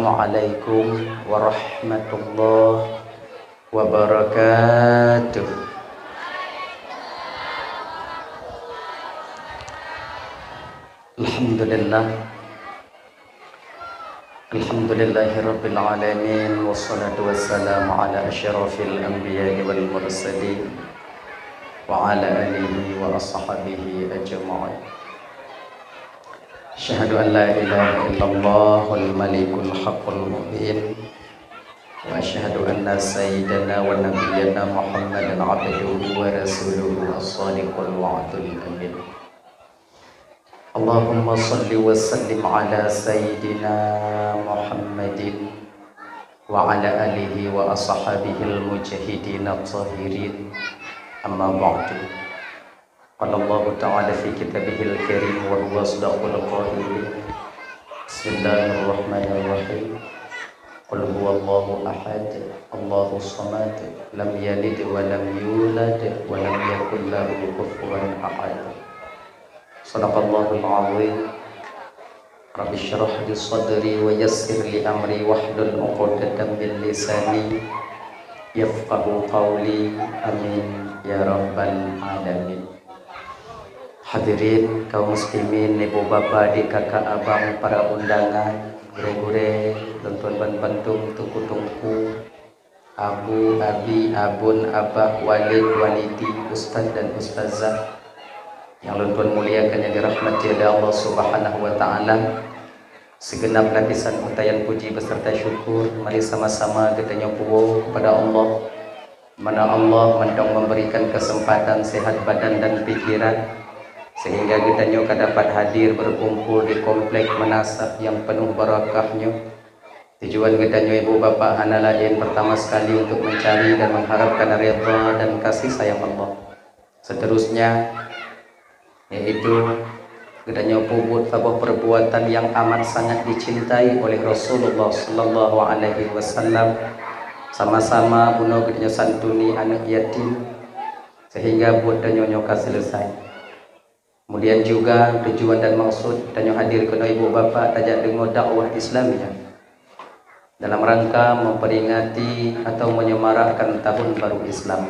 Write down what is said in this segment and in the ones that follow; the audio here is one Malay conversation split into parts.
Assalamualaikum warahmatullahi wabarakatuh. Alhamdulillah, alhamdulillahirabbil alamin, wassalatu wassalamu ala asyrafil anbiya'i wal mursalin wa ala alihi wa ashabihi ajma'in. Asyhadu an la ilaha illallahul malikul haqqul mubin wa asyhadu anna sayyidana wa nabiyyana Muhammadan abduhu wa rasuluhu as-sadiqul wa'dul amin. Allahumma salli wa sallim ala sayyidina Muhammadin wa ala alihi wa ashabihil mujahidin at-tahirin. Amma ba'du. Qala Allah Ta'ala fi kitabihil karim wa huwa asdaqul qa'ilin. Bismillahirrahmanirrahim. Qul huwallahu ahad, Allahus samad, lam yalid wa lam yulad wa lam yakul lahu kufuwan ahad. Sadaqallahul azim. Rabbi shrah li sadri wa yassir li amri wahlul 'uqdatam min lisani yafqahu qawli. Amin ya rabbal alamin. Hadirin kaum muslimin, ibu bapak, adik kakak abang, para undangan, gure-gure, tuan ban bantung, tungku-tungku, abu, abi, abun, abah, walid, walidi, ustaz dan ustazah yang tuan muliakan, yang dirahmati oleh Allah Subhanahu wa taala. Segenap lapisan untayan puji beserta syukur mari sama-sama kita nyokuo kepada Allah, mana Allah mendong memberikan kesempatan sehat badan dan pikiran sehingga kita nyoka dapat hadir berkumpul di komplek menasab yang penuh barakahnya. Tujuan kita nyo ibu bapak hana lain pertama sekali untuk mencari dan mengharapkan ridha dan kasih sayang Allah. Seterusnya yaitu kita nyo puput sebuah perbuatan yang amat sangat dicintai oleh Rasulullah sallallahu alaihi wasallam. Sama-sama bunuh kita santuni anak yatim sehingga buat kita nyoka selesai. Kemudian juga tujuan dan maksud kita hadir ke ibu bapa tajak dengar dakwah Islamiyah dalam rangka memperingati atau menyemarakkan tahun baru Islam.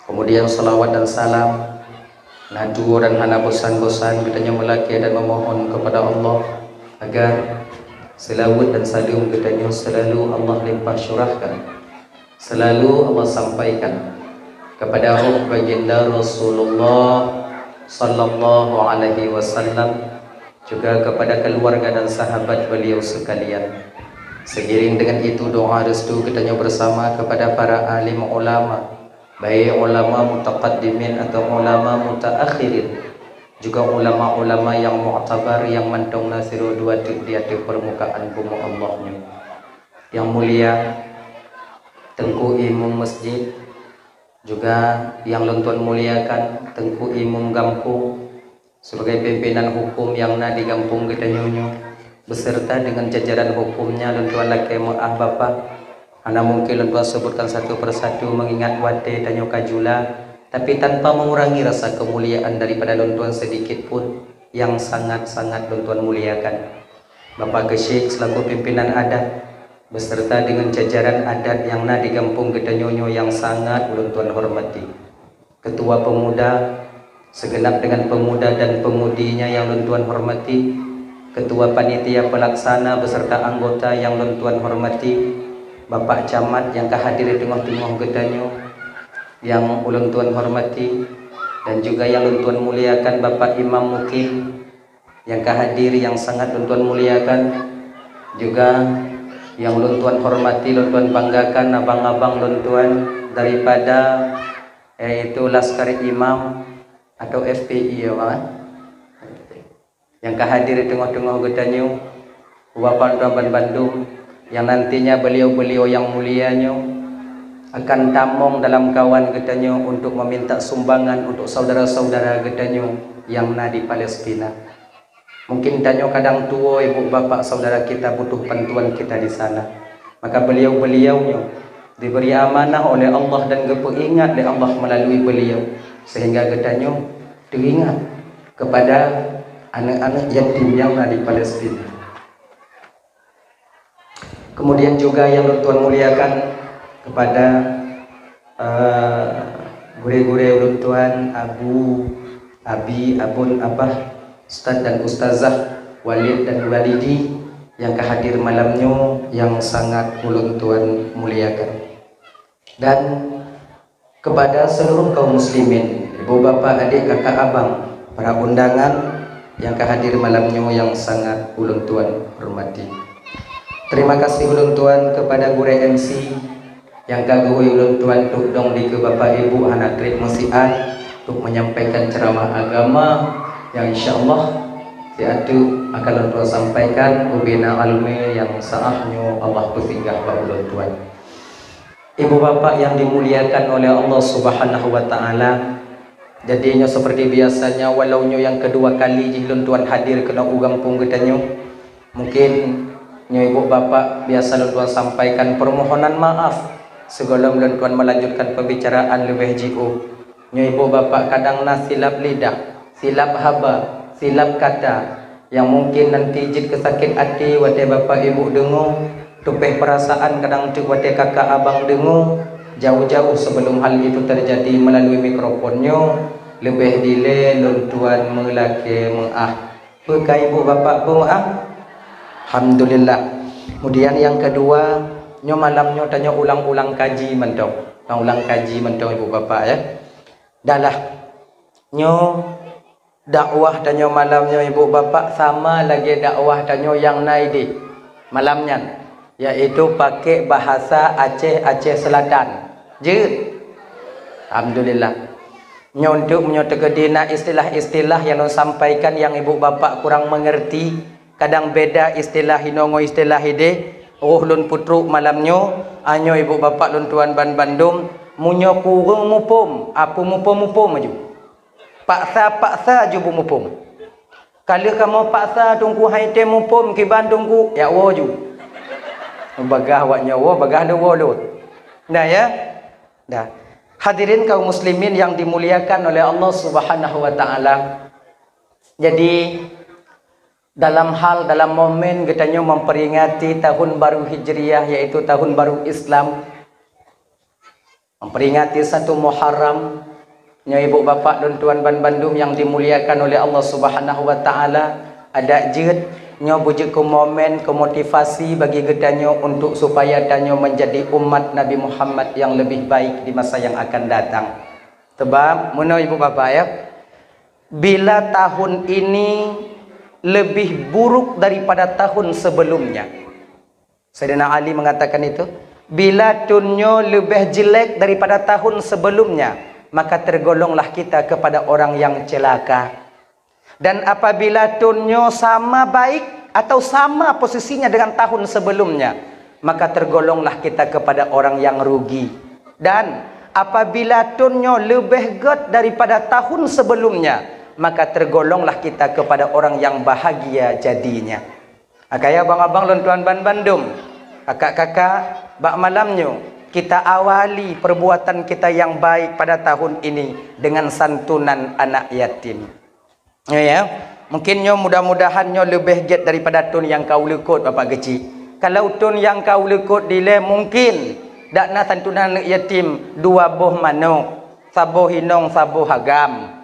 Kemudian salawat dan salam nadu dan hana bosan-bosan kita melaki dan memohon kepada Allah agar selawat dan salam kita selalu Allah limpah syurahkan, selalu Allah sampaikan kepada ruh baginda Rasulullah sallallahu alaihi wasallam, juga kepada keluarga dan sahabat beliau sekalian. Seiring dengan itu doa restu kita bersama kepada para alim ulama, baik ulama mutaqaddimin atau ulama mutaakhirin, juga ulama-ulama yang mu'tabar yang mantong nasiru dua di atas permukaan bumi Allahnya. Yang mulia Tengku Imam Masjid, juga yang tuan muliakan Tengku Imam Gampung sebagai pimpinan hukum yang di Gampung kita nyonyo beserta dengan jajaran hukumnya tuan laki maaf bapak. Anda mungkin tuan sebutkan satu persatu mengingat wate dan kajula, tapi tanpa mengurangi rasa kemuliaan daripada tuan sedikit pun yang sangat-sangat tuan muliakan Bapak Kesyik selaku pimpinan adat beserta dengan jajaran adat yang di Kampung Gedanyonyo yang sangat ulun tuan hormati, ketua pemuda segenap dengan pemuda dan pemudinya yang ulun tuan hormati, ketua panitia pelaksana beserta anggota yang ulun tuan hormati, Bapak Camat yang kehadir di tengah-tengah Gedanyo yang ulun tuan hormati, dan juga yang ulun tuan muliakan Bapak Imam Mukim yang kehadir yang sangat ulun tuan muliakan, juga yang ulun tuan hormati, ulun tuan banggakan abang-abang ulun tuan daripada yaitu Laskar Imam atau FPI ya Pak, yang kehadir di tengah-tengah Gedanyo, Bapak Tuan Bandung yang nantinya beliau-beliau yang mulianya akan tamong dalam kawan Gedanyo untuk meminta sumbangan untuk saudara-saudara Gedanyo yang di Palestina. Mungkin danyo kadang tua ibu bapak saudara kita butuh bantuan kita di sana. Maka beliau-beliaunya diberi amanah oleh Allah dan kepingat oleh Allah melalui beliau sehingga gedanyo teringat kepada anak-anak yatim yang ada di Palestina. Kemudian juga yang Tuan muliakan kepada gure-gure ulun tuan, abu, abi, abun, abah, ustaz dan ustazah, walid dan walidi yang kehadir malamnya yang sangat ulun tuan muliakan. Dan kepada seluruh kaum muslimin, ibu bapa, adik, kakak, abang, para undangan yang kehadir malamnya yang sangat ulun tuan hormati. Terima kasih ulun tuan kepada gure MC yang kagui ulun tuan tuk dong di ke bapak ibu anak trip musiat untuk menyampaikan ceramah agama yang insyaallah siatu akan ulun tuan sampaikan ubina almi yang saahnya Allah bersinggah ba ulun tuan. Ibu bapak yang dimuliakan oleh Allah Subhanahu wa taala, jadinya seperti biasanya walau nyo yang kedua kali ulun tuan hadir kena ugampung getanyo, mungkin nyo ibu bapak biasa ulun tuan sampaikan permohonan maaf sebelum ulun tuan melanjutkan pembicaraan lebih jauh. Nyo ibu bapak kadang silap lidah, silap haba, silap kata yang mungkin nanti jid kesakit hati wate bapak ibu dengo, tupeh perasaan kadang tu wate kakak abang dengo, jauh-jauh sebelum hal itu terjadi melalui mikrofonnya lebih dile ulun tuan melake mengah. Pekai ibu bapak pemaaf. Alhamdulillah. Kemudian yang kedua, nyo malamnya tanya ulang-ulang kaji mentong, ulang kaji mentong ibu bapak ya. Dalah nyo dakwah tanya malamnya ibu bapak sama lagi dakwah tanya yang naidi malamnya, yaitu pakai bahasa Aceh Selatan. Je. Alhamdulillah. Nyo untuk menyotegedina istilah-istilah yang sampaikan yang ibu bapak kurang mengerti, kadang beda istilah hinongo istilah ide. Lun putru malamnyo anyo ibu bapak lun tuan ban Bandung munyo kurung mupum apu mupum maju paksa ju mupum. Kalau kamu paksa tunggu haite mupum ke Bandung ku ya wo ju bagah waknya wo bagah de wo lut. Nah ya dah hadirin kaum muslimin yang dimuliakan oleh Allah Subhanahu wa taala. Jadi dalam momen katanya memperingati tahun baru Hijriah, yaitu tahun baru Islam, memperingati 1 Muharram, nya ibu bapak dan tuan ban Bandung yang dimuliakan oleh Allah Subhanahu wa taala, ada jid nya bujuk ke momen ke motivasi bagi gedanyo untuk supaya danyo menjadi umat Nabi Muhammad yang lebih baik di masa yang akan datang. Sebab menawi ibu bapak ya, bila tahun ini lebih buruk daripada tahun sebelumnya. Sayyidina Ali mengatakan itu, bila tunyo lebih jelek daripada tahun sebelumnya, maka tergolonglah kita kepada orang yang celaka. Dan apabila tunyo sama baik atau sama posisinya dengan tahun sebelumnya, maka tergolonglah kita kepada orang yang rugi. Dan apabila tunyo lebih god daripada tahun sebelumnya, maka tergolonglah kita kepada orang yang bahagia jadinya. Akaya abang-abang lontuan ban Bandung, kakak-kakak, bak malamnyo kita awali perbuatan kita yang baik pada tahun ini dengan santunan anak yatim. Ya, mungkin nyo mudah-mudahan nyo lebih get daripada tun yang kau lekut bapak kecil. Kalau tun yang kau lekut dile mungkin dak na santunan anak yatim 2 boh mano, saboh hinong saboh hagam.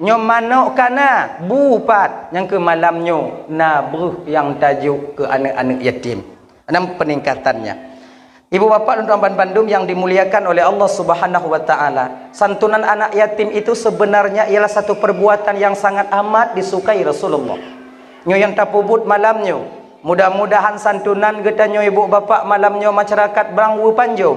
Nyo manok kana bupat yang ke malamnyo nabruh yang tajuk ke anak-anak yatim. Enam peningkatannya. Ibu bapak dan tuan Bandung yang dimuliakan oleh Allah Subhanahu wa taala, santunan anak yatim itu sebenarnya ialah satu perbuatan yang sangat amat disukai Rasulullah. Nyo yang tapubut malamnyo, mudah-mudahan santunan getanyo ibu bapak malamnyo masyarakat Blangwu Panjo.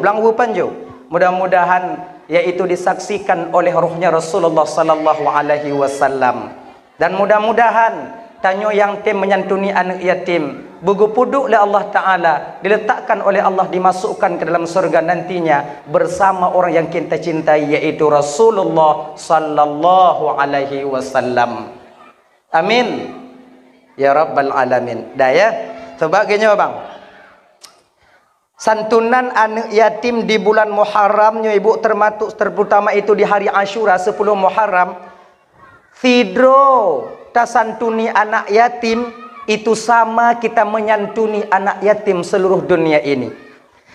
Mudah-mudahan yaitu disaksikan oleh rohnya Rasulullah sallallahu alaihi wasallam. Dan mudah-mudahan tanyo yang tim menyantuni anak yatim bugu puduk oleh Allah taala, diletakkan oleh Allah, dimasukkan ke dalam surga nantinya bersama orang yang kita cintai, yaitu Rasulullah sallallahu alaihi wasallam. Amin ya rabbal alamin. Daya sebagainya bang. Santunan anak yatim di bulan Muharramnya ibu terutama itu di hari Ashura 10 Muharram. Tidro tasantuni anak yatim itu sama kita menyantuni anak yatim seluruh dunia ini.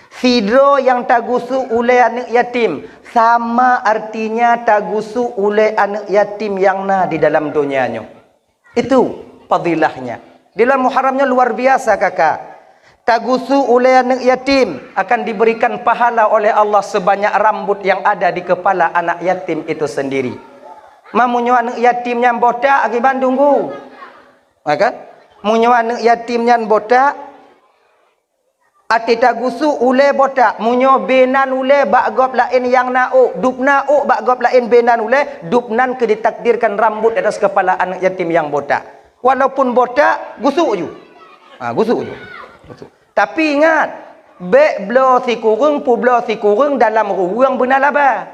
Sidro yang tagusu oleh anak yatim sama artinya tagusu oleh anak yatim yang na di dalam dunianya. Itu fadilahnya. Di dalam Muharramnya luar biasa kakak. Tagusu oleh anak yatim akan diberikan pahala oleh Allah sebanyak rambut yang ada di kepala anak yatim itu sendiri. Mamunyo anak yatim yang botak agi Bandung ku. Kan? Munyo anak yatim yang botak ati tagusu ule botak munyo benan ule bagop lain yang nauk dupna bak gop lain benan ule dupnan ke ditakdirkan rambut di atas kepala anak yatim yang botak. Walaupun botak gusuk ju. Gusuk ju. Tapi ingat, bek blo si kurung pu blo si kurung dalam ruang benar laba.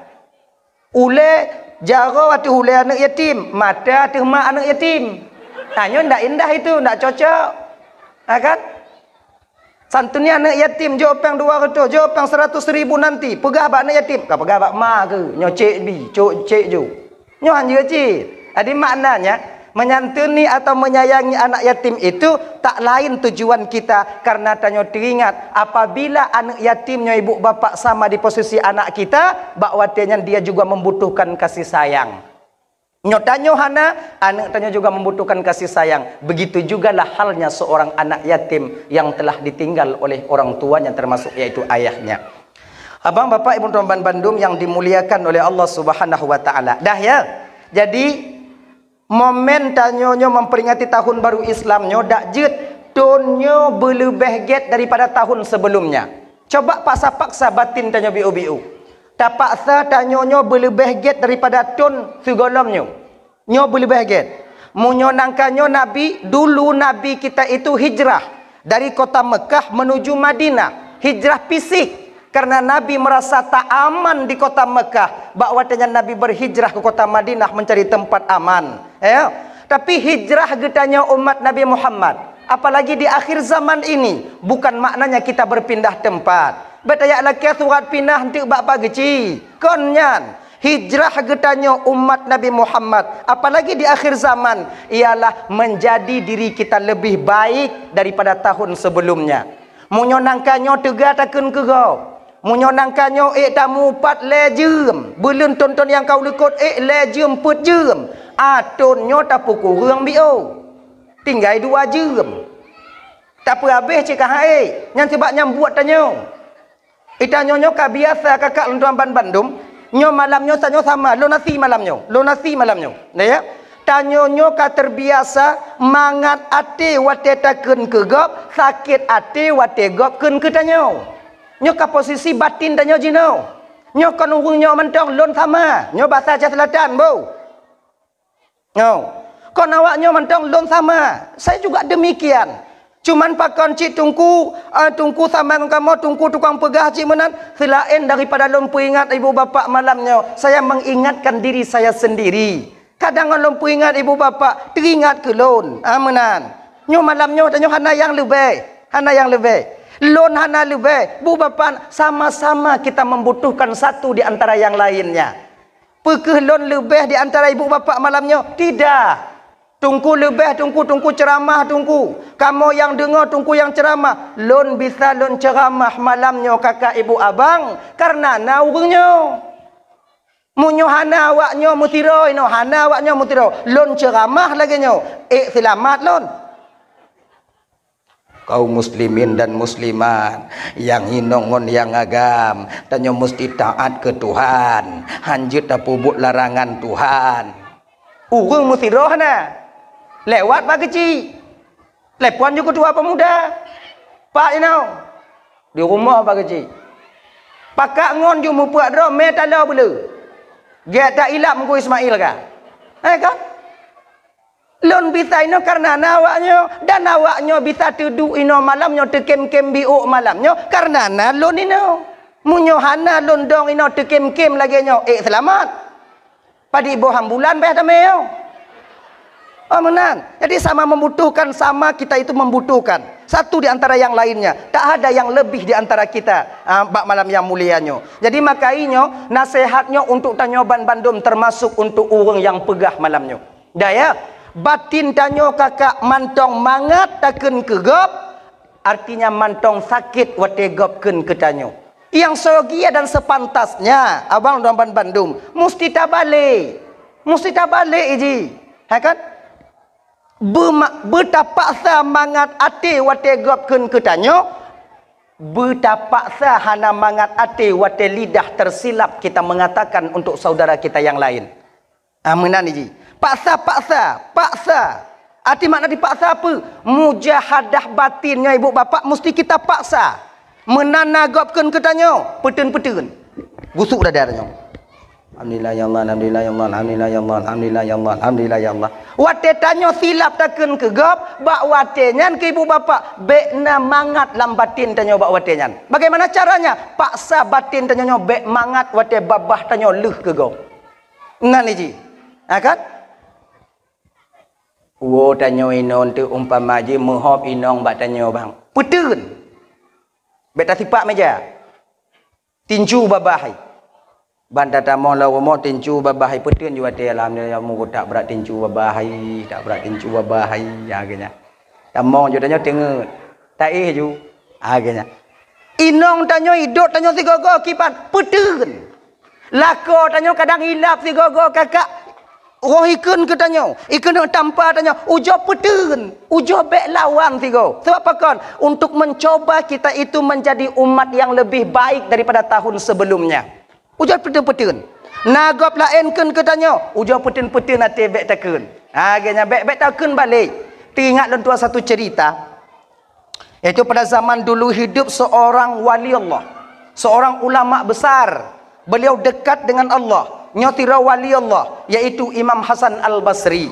Ule jaro ati ule anak yatim, mata ati mak anak yatim. Tanya ndak indah itu, ndak cocok. Kan? Santuni anak yatim jopang 200, jopang 100.000 nanti. Pegah bak anak yatim, ka pegah bak mak ke? Nyo cek bi, cek ju. Nyo hanya cek. Jadi maknanya menyantuni atau menyayangi anak yatim itu tak lain tujuan kita karena tanya teringat apabila anak yatimnya ibu bapak sama di posisi anak kita, bakwatenya dia juga membutuhkan kasih sayang. Nyotanyo hana, anak tanya juga membutuhkan kasih sayang. Begitu jugalah halnya seorang anak yatim yang telah ditinggal oleh orang tuanya termasuk yaitu ayahnya. Abang bapak ibu teman Bandung yang dimuliakan oleh Allah Subhanahu wa taala. Dah ya. Jadi momen tanyonyo memperingati tahun baru Islamnyo dak jet tonyo berlebih get daripada tahun sebelumnya. Coba paksa-paksa batin tanyo biu-biu. Tak paksa tanyonyo berlebih get daripada ton segolomnyo. Nyo berlebih get. Munyo nangkanyo Nabi, dulu Nabi kita itu hijrah dari kota Mekah menuju Madinah. Hijrah fisik. Karena Nabi merasa tak aman di kota Mekah. Bakwatanya Nabi berhijrah ke kota Madinah mencari tempat aman. Ya. Tapi hijrah getanya umat Nabi Muhammad. Apalagi di akhir zaman ini. Bukan maknanya kita berpindah tempat. Betaya laki surat pindah nanti bapa geci. Konyan. Hijrah getanya umat Nabi Muhammad. Apalagi di akhir zaman. Ialah menjadi diri kita lebih baik daripada tahun sebelumnya. Munyonangkanyo tega takun ke kau. Munyonangkanyo tamu 4 lejem. Belum tonton yang kau lekut lejem 4 jam. Atonyo tapu kurang bio. Tinggal 2 jam. Tak apa habis cakap hai. Yang sebabnya buat tanyo. Itanyo ka biasa kakak lentuan Bandung. Nyo malamnyo sanyo sama. Lo nasi malamnyo. Lo nasi malamnyo. Nah ya. Tanyo ka terbiasa mangat ate wate takun ke gop. Sakit ate wate gop kun ke tanyo. Nyo ka posisi batin tanyo jino. Nyo kan urung nyo mentong lon sama. Nyo bahasa Aceh Selatan bo. Nyo. Kon awak nyo mentong lon sama. Saya juga demikian. Cuman pakon cik tungku sama kamu tungku tukang pegah cik menan selain daripada lompu ingat ibu bapak malamnya. Saya mengingatkan diri saya sendiri. Kadang lompu ingat ibu bapak teringat ke lon. Menan. Nyo malamnya tanyo hana yang lebih. Hana yang lebih. Lon hana lebih. Bu bapak sama-sama kita membutuhkan satu di antara yang lainnya. Pekeh lon lebih di antara ibu bapak malamnya? Tidak. Tungku lebih, tungku ceramah, tungku. Kamu yang dengar, tungku yang ceramah. Lon bisa lon ceramah malamnya kakak ibu abang. Karena naurnya. Munyo hana awaknya mutiro. Hana awaknya mutiro. Lon ceramah lagi nyo. Selamat lon. Kaum muslimin dan muslimat yang hinongon yang agam. Tanyo mesti taat ke Tuhan. Hanjut pubuk larangan Tuhan. Urung mutiro hana. Lewat pak kecil. Lepon juga tua pemuda. Pak di rumah pak kecil. Pakak ngon ju mu puak dro me tala bulu. Dia tak ilap ku Ismail ka. Kan? Lon bisa ino karena awaknya dan awaknya bisa tuduh ino malamnya tekem-kem biuk malamnya karena lon ino. Munyo hana lon dong ino tekem-kem lagi nyo. Selamat. Padi ibu hambulan beh tameo. Menan. Jadi sama membutuhkan, sama kita itu membutuhkan. Satu di antara yang lainnya. Tak ada yang lebih di antara kita. Bak malam yang mulianya. Jadi makainya, nasihatnya untuk tanyoban Bandung termasuk untuk orang yang pegah malamnya. Dah ya. batin tanyo kakak mantong mangat takun kegop, artinya mantong sakit wate gopkeun ke tanyo. Yang segia dan sepantasnya abang Damban Bandung mesti tabalik. Mesti tabalik iji. Ha kan? Betapaksa mangat ate wate gopkeun ke tanyo, betapaksa hana mangat ate wate lidah tersilap kita mengatakan untuk saudara kita yang lain. Aminan iji. Paksa. Arti makna dipaksa apa? Mujahadah batinnya ibu bapa mesti kita paksa. Menanagapkan ketanyo, petun-petun. Busuk dadarnya. Alhamdulillah ya Allah, alhamdulillah ya Allah, alhamdulillah ya Allah, alhamdulillah ya Allah, alhamdulillah ya Allah. Wate tanyo silap takun ke gop, bak wate nyan ke ibu bapa, bekna mangat lam batin tanyo bak wate nyan. Bagaimana caranya? Paksa batin tanyo bek mangat wate babah tanyo leh ke gop. Ngan iji. Ha kan? Wo tanyo inon tu umpama je mohop inong bak tanyo bang. Petun. Beta sipak meja. Tinju babahai. Banda tamo lawo tinju babahai petun juga te alhamdulillah mu tak berat tinju babahai, tak berat tinju babahai agaknya. Tamo jo tanyo tengut. Tak ju agaknya. Inong tanyo idot tanyo si gogo kipan petun. Lako tanyo kadang hilap si gogo kakak. Oh ikun ke tanyo, ikun tanpa tanyo, ujo petun, ujo bek lawan tigo. Sebab apa kan? Untuk mencoba kita itu menjadi umat yang lebih baik daripada tahun sebelumnya. Ujo petun. Nagop lain kun ke tanyo, ujo petun ate bek takun. Agaknya bek takun balik. Teringat lentua satu cerita. Itu pada zaman dulu hidup seorang wali Allah, seorang ulama besar. Beliau dekat dengan Allah. Nyotira wali Allah, yaitu Imam Hasan Al-Basri.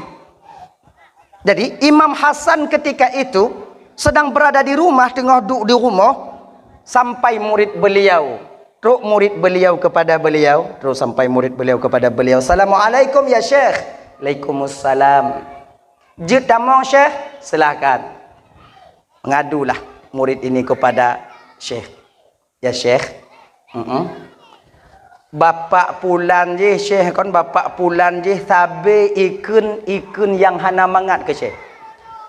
Jadi Imam Hasan ketika itu sedang berada di rumah, tengah duduk di rumah, sampai murid beliau. Terus murid beliau kepada beliau, terus sampai murid beliau kepada beliau. Assalamualaikum ya Syekh. Waalaikumsalam. Jid damang Syekh, silakan. Mengadulah murid ini kepada Syekh. Ya Syekh. Bapak pulan je Syekh kon bapak pulan je sabe ikun yang hana mangat ke Syekh.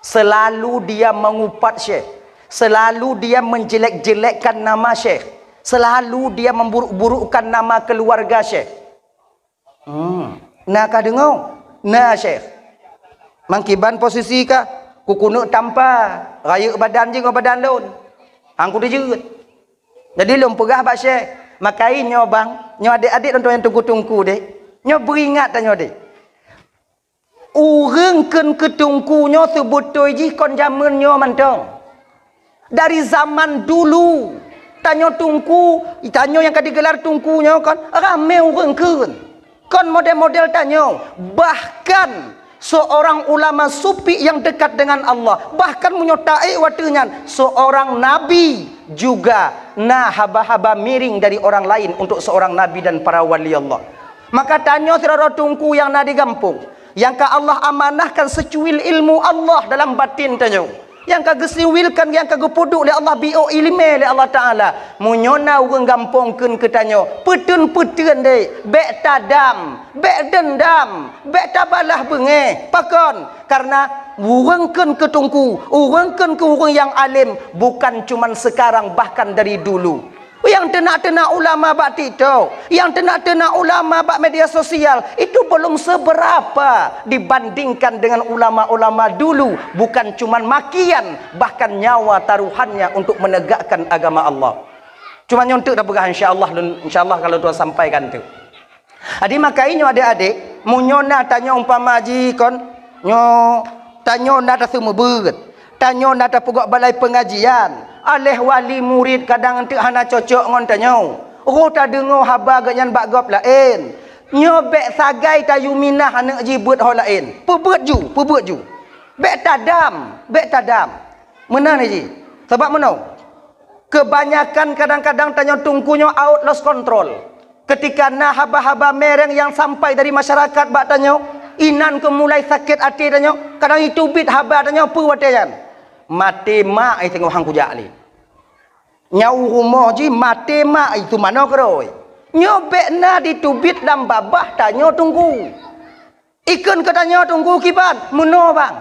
Selalu dia mengupat Syekh. Selalu dia menjelek-jelekkan nama Syekh. Selalu dia memburuk-burukkan nama keluarga Syekh. Nak kah dengar? Nah Syekh. Mangkiban posisi kah? Kukunuk tanpa raya badan je dengan badan lon. Angku dia jeut. Jadi lom perah bak Syekh. Makai nyo bang, nyo adik-adik tonton yang tungku-tungku deh. Nyo beringat tanyo deh. Urang ken ketungku nyo sebutoy ji kon zaman nyo mantong. Dari zaman dulu, tanyo tungku, tanyo yang kadi gelar tungku nyo kan rame urang ken. Kon model-model tanyo, bahkan seorang ulama sufi yang dekat dengan Allah, bahkan menyotai watunya seorang nabi juga nah haba-haba miring dari orang lain untuk seorang nabi dan para wali Allah. Maka tanya saudara tungku yang nadi gampung, yang ka Allah amanahkan secuil ilmu Allah dalam batin tanyo, yang ka gesliwilkan, yang ka gepuduk oleh Allah bio ilmu oleh Allah Taala, munyona urang gampongkeun ke tanyo petun-petun deh, bek tadam, bek dendam, bek tabalah bengeh pakon, karena urangkeun ke tungku, urangkeun ke urang yang alim, bukan cuman sekarang, bahkan dari dulu. Yang tenak-tenak ulama bak TikTok, yang tenak-tenak ulama bak media sosial, itu belum seberapa dibandingkan dengan ulama-ulama dulu. Bukan cuman makian, bahkan nyawa taruhannya untuk menegakkan agama Allah. Cuma nyontek dah berah insya-Allah kalau Tuhan sampaikan tu. Adi makainya adik-adik, munyona tanya umpama ji kon, nyo tanya nada semua berat. Tanya nada pegak balai pengajian. Aleh wali murid kadang entek hana cocok ngon tanyo. Oh ta dengo haba ganyan bak gop lain. Nyobek sagai tayu minah hana jibut ho lain. Pebut ju. Bek tadam. Mana ni ji? Sebab mana? Kebanyakan kadang-kadang tanyo tungkunyo out lost control. Ketika nah haba-haba mereng yang sampai dari masyarakat bak tanyo, inan ke mulai sakit hati tanyo, kadang itu bit haba tanyo pu watean. Mati mak ai tengok hang kujak li. Nyau rumah ji mati mak itu mana keroi. Nyobek na ditubit dalam babah tanyo tunggu. Ikun katanya tunggu kiban. Muno bang.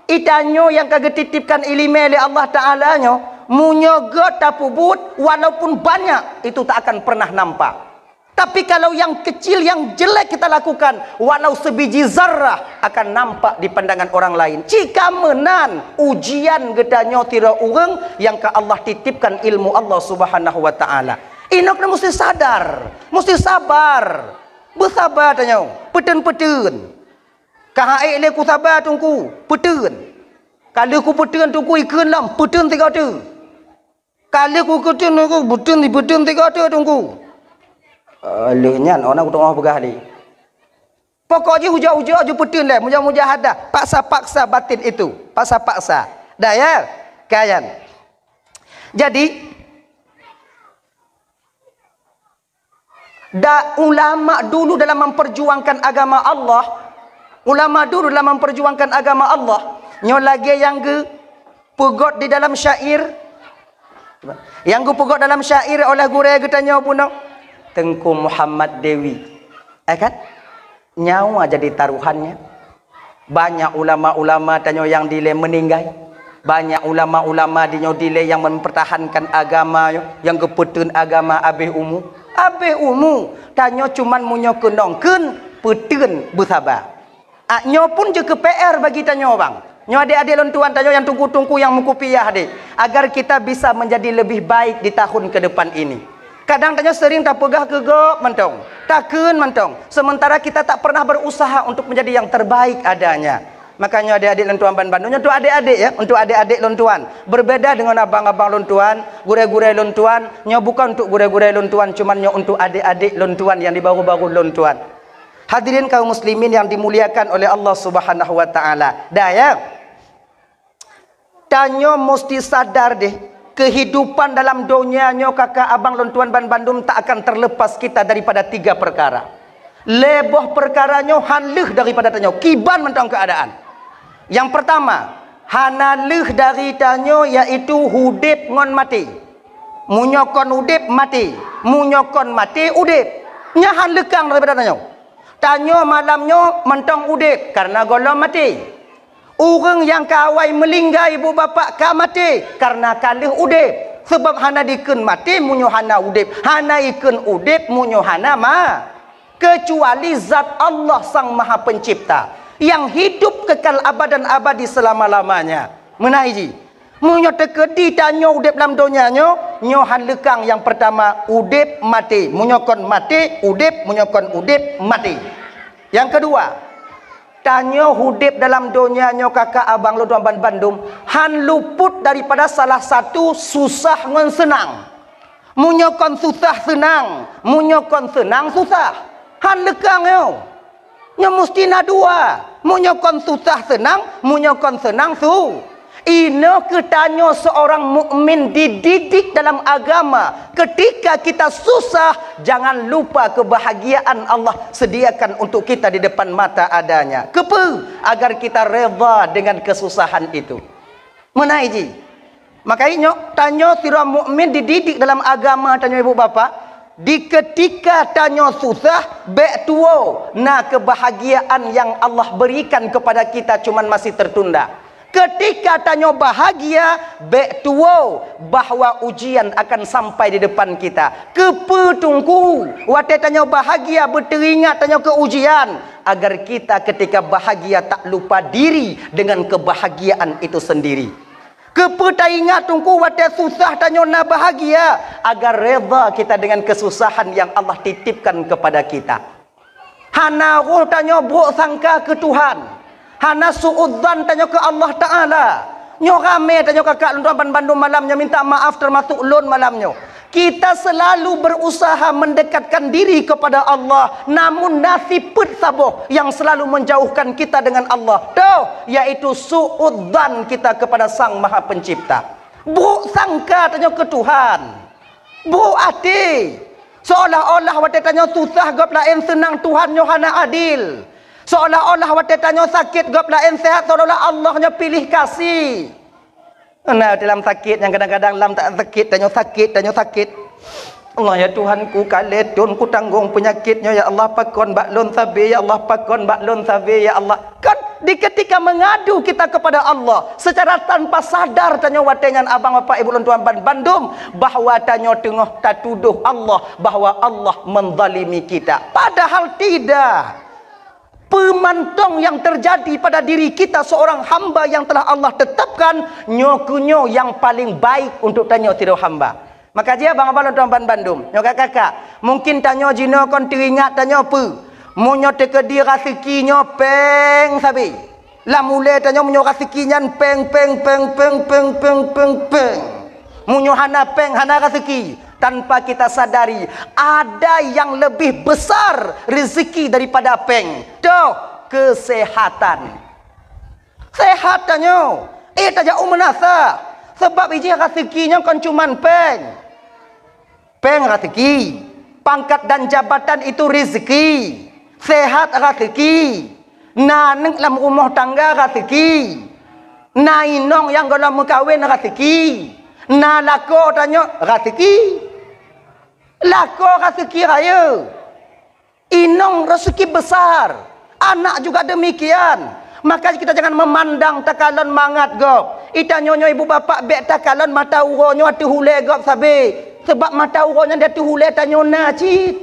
Itanyo yang kagak titipkan ilmu oleh Allah Ta'ala nyo. Munyogot tapubut walaupun banyak. Itu tak akan pernah nampak. Tapi kalau yang kecil, yang jelek kita lakukan, walau sebiji zarrah akan nampak di pandangan orang lain. Jika menan ujian gedanya tira urang yang ke Allah titipkan ilmu Allah Subhanahu wa taala. Inokna mesti sadar, mesti sabar. Bersabar tanya, peten-peten. Kahai le ku sabar tungku, peten. Kalau ku peten tungku ikun lam, peten tiga tu. Kalau ku peten aku peten tiga tu tungku. Lenyan orang aku tengah begah ni. Pokoknya hujah-hujah je petin lah, mujahadah, paksa-paksa batin itu, paksa-paksa. Dah ya, kayan. Jadi ulama dulu dalam memperjuangkan agama Allah, nyo lagi yang ge pegot di dalam syair, oleh gure getanya punok Tengku Muhammad Dewi, kan? Nyawa jadi taruhannya. Banyak ulama-ulama tanyo yang dile meninggal. Banyak ulama-ulama dile yang mempertahankan agama yang kepetun agama abeh umu. Tanyo cuman munyo kenongkeun petun bersabar. Nyo pun je ke PR bagi tanyo bang. Nyo adik-adik lontuan tanyo yang tungku-tungku yang mukupiah adik, agar kita bisa menjadi lebih baik di tahun ke depan ini. Kadang tanya sering tak pegah kegok mentong, takun mentong. Sementara kita tak pernah berusaha untuk menjadi yang terbaik adanya. Makanya adik-adik lontuan Bandung, untuk adik-adik ya, untuk adik-adik lontuan. Berbeda dengan abang-abang lontuan, gure-gure lontuan. Nyo bukan untuk gure-gure lontuan, cuman nyo untuk adik-adik lontuan yang di baru-baru lontuan. Hadirin kaum muslimin yang dimuliakan oleh Allah Subhanahu wa taala. Dah ya. Tanyo mesti sadar deh. Kehidupan dalam dunianya kakak abang lontuan Bandung tak akan terlepas kita daripada 3 perkara. Leboh perkaranya hanleh daripada tanyo, kiban mentang keadaan. Yang pertama, hanaleh dari tanyo iaitu hudip ngon mati. Munyokon hudip mati, munyokon mati hudip. Nya hanlekang daripada tanyo. Tanyo malamnya mentang hudip karena golong mati. Orang yang kawai melinggai ibu bapa ka mati karena kalih udip. Sebab hana dikun mati munyo hana udip, hana ikun udip munyo hana ma. Kecuali zat Allah Sang Maha Pencipta yang hidup kekal abadan abadi selama-lamanya. Menaiji. Munyo tekedi tanyo udip dalam dunia nyo han lekang yang pertama udip mati, munyo kon mati udip, munyo kon udip mati. Yang kedua, tanyo hudip dalam dunianya kakak abang lontuan Bandung han luput daripada salah satu susah ngan senang. Munyokon susah senang, munyokon senang susah. Han lekang yo. Nya mesti na dua. Munyokon susah senang, munyokon senang su. Ino ketanyo seorang mukmin dididik dalam agama. Ketika kita susah, jangan lupa kebahagiaan Allah sediakan untuk kita di depan mata adanya. Kepe agar kita reda dengan kesusahan itu. Menaiji. Makanya tanyo sira mukmin dididik dalam agama tanyo ibu bapa. Di ketika tanyo susah, bek tuo na kebahagiaan yang Allah berikan kepada kita cuman masih tertunda. Ketika tanyo bahagia, bek tuo bahwa ujian akan sampai di depan kita. Kepetungku, wate tanyo bahagia berteringat tanyo ke ujian, agar kita ketika bahagia tak lupa diri dengan kebahagiaan itu sendiri. Kepetaingat tungku wate susah tanyo na bahagia, agar reda kita dengan kesusahan yang Allah titipkan kepada kita. Hana roh tanyo buruk sangka ke Tuhan. Hana suudzan tanya ke Allah Ta'ala. Nyo rame tanya kakak lontuan Bandung malamnya minta maaf termasuk lon malamnya. Kita selalu berusaha mendekatkan diri kepada Allah, namun nasib pet saboh yang selalu menjauhkan kita dengan Allah. Tuh, yaitu suudzan kita kepada Sang Maha Pencipta. Buruk sangka tanya ke Tuhan. Buruk hati. Seolah-olah waktu tanya susah gap lain senang Tuhan nyo hana adil. Seolah-olah waktu tanya sakit gap lain sehat, seolah-olah Allahnya pilih kasih. Nah dalam sakit yang kadang-kadang dalam tak sakit tanya sakit. Allah ya Tuhanku, kaletun ku tanggung penyakitnya ya Allah, pakon baklun sabi ya Allah, pakon baklun sabi ya Allah. Kan di ketika mengadu kita kepada Allah secara tanpa sadar tanya watengan abang bapak ibu tuan bandum bahwa tanya tengah tatuduh Allah bahwa Allah menzalimi kita, padahal tidak. Pemantong yang terjadi pada diri kita seorang hamba yang telah Allah tetapkan nyokunyo yang paling baik untuk tanya tiru hamba. Maka dia abang-abang tuan bandum, nyo kakak, mungkin tanya jino kon teringat tanya apa? Munyo tekedi rasikinyo peng sabi. Lah mule tanya munyo rasikinyan peng. Munyo hana peng hana rasiki. Tanpa kita sadari ada yang lebih besar rezeki daripada peng. Tuh, kesehatan. Sehat tanya. Tanya umanasa. Sebab iji rezekinya kan cuman peng. Peng rezeki. Pangkat dan jabatan itu rezeki. Sehat rezeki. Naneng dalam rumah tangga rezeki. Nainong yang dalam mengkawin rezeki. Na lako tanya rezeki. Lako rezeki raya. Inong rezeki besar. Anak juga demikian. Maka kita jangan memandang takalon mangat gop. Ita nyonyo ibu bapak bek takalon mata uronyo atu hule gop sabe. Sebab mata uronyo dia tu hule tanyo na cit.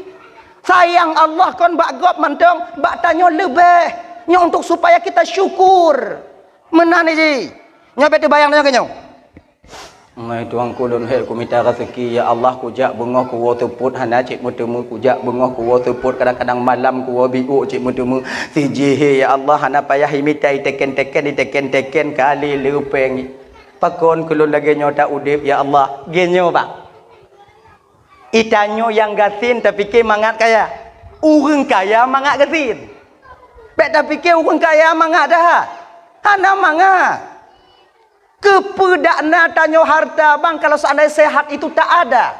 Sayang Allah kon bak gop mantong bak tanyo lebih. Nyo untuk supaya kita syukur. Menan ji. Nyo bek bayang tanyo kenyo. Mai tuang kulun he ku minta rezeki ya Allah ku jak bengoh ku wo teput hana cik mutemu ku jak bengoh ku wo teput kadang-kadang malam ku wo biu cik mutemu siji he ya Allah hana payah imitai teken kali lupeng pakon kulun lagi nyota udip ya Allah genyo bang itanyo yang gasin tapi ke mangat kaya urang kaya mangat gasin bet tapi ke urang kaya mangat dah hana mangat. Kepedakna tanyo harta bang kalau seandainya sehat itu tak ada.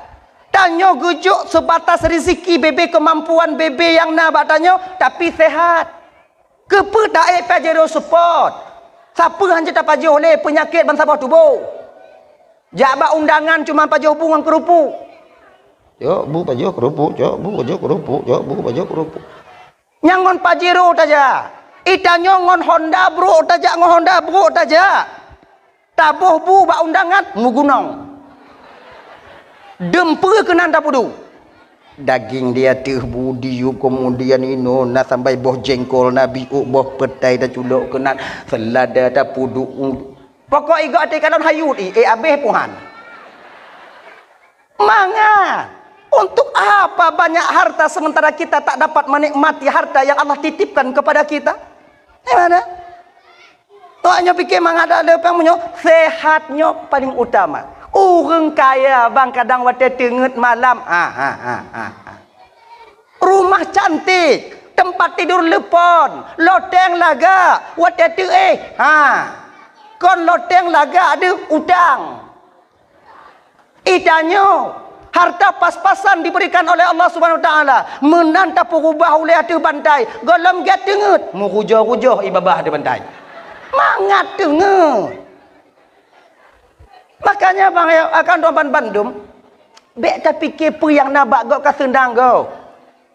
Tanyo gujuk sebatas rezeki bebe kemampuan bebe yang nak tanyo tapi sehat. Kepedak pajero support. Siapa hanya tak pajero oleh penyakit bangsa bawah tubuh. Jabak undangan cuma pajero bungang kerupuk. Yo bu pajero kerupuk, yo bu pajero kerupuk, yo bu pajero kerupuk. Nyangon pajero taja. Itanyo ngon Honda bro taja ngon Honda bro taja. Tabuh bu bak undangan mugunong. Demper kenan tapudu. Daging dia terbu diup kemudian ino na sampai boh jengkol nabi boh petai dah culuk kenan selada tapudu. Pokok igo ate kalon hayut abeh puhan. Manga. Untuk apa banyak harta sementara kita tak dapat menikmati harta yang Allah titipkan kepada kita? Mana? Tuaknya fikir mangada lepas munyo sehatnya paling utama. Orang kaya bang kadang wate tenget malam. Rumah cantik, tempat tidur lepon, loteng laga, wate tu kon loteng laga ada utang. Itanyo harta pas-pasan diberikan oleh Allah Subhanahu Wa Taala. Menanta perubah oleh hati bantai. Golom get tenget, murujoh-rujoh ibabah di bantai. Mangat dengar. Makanya bang akan tuan bandum bek tak fikir apa yang nak bak gok ka sendang go.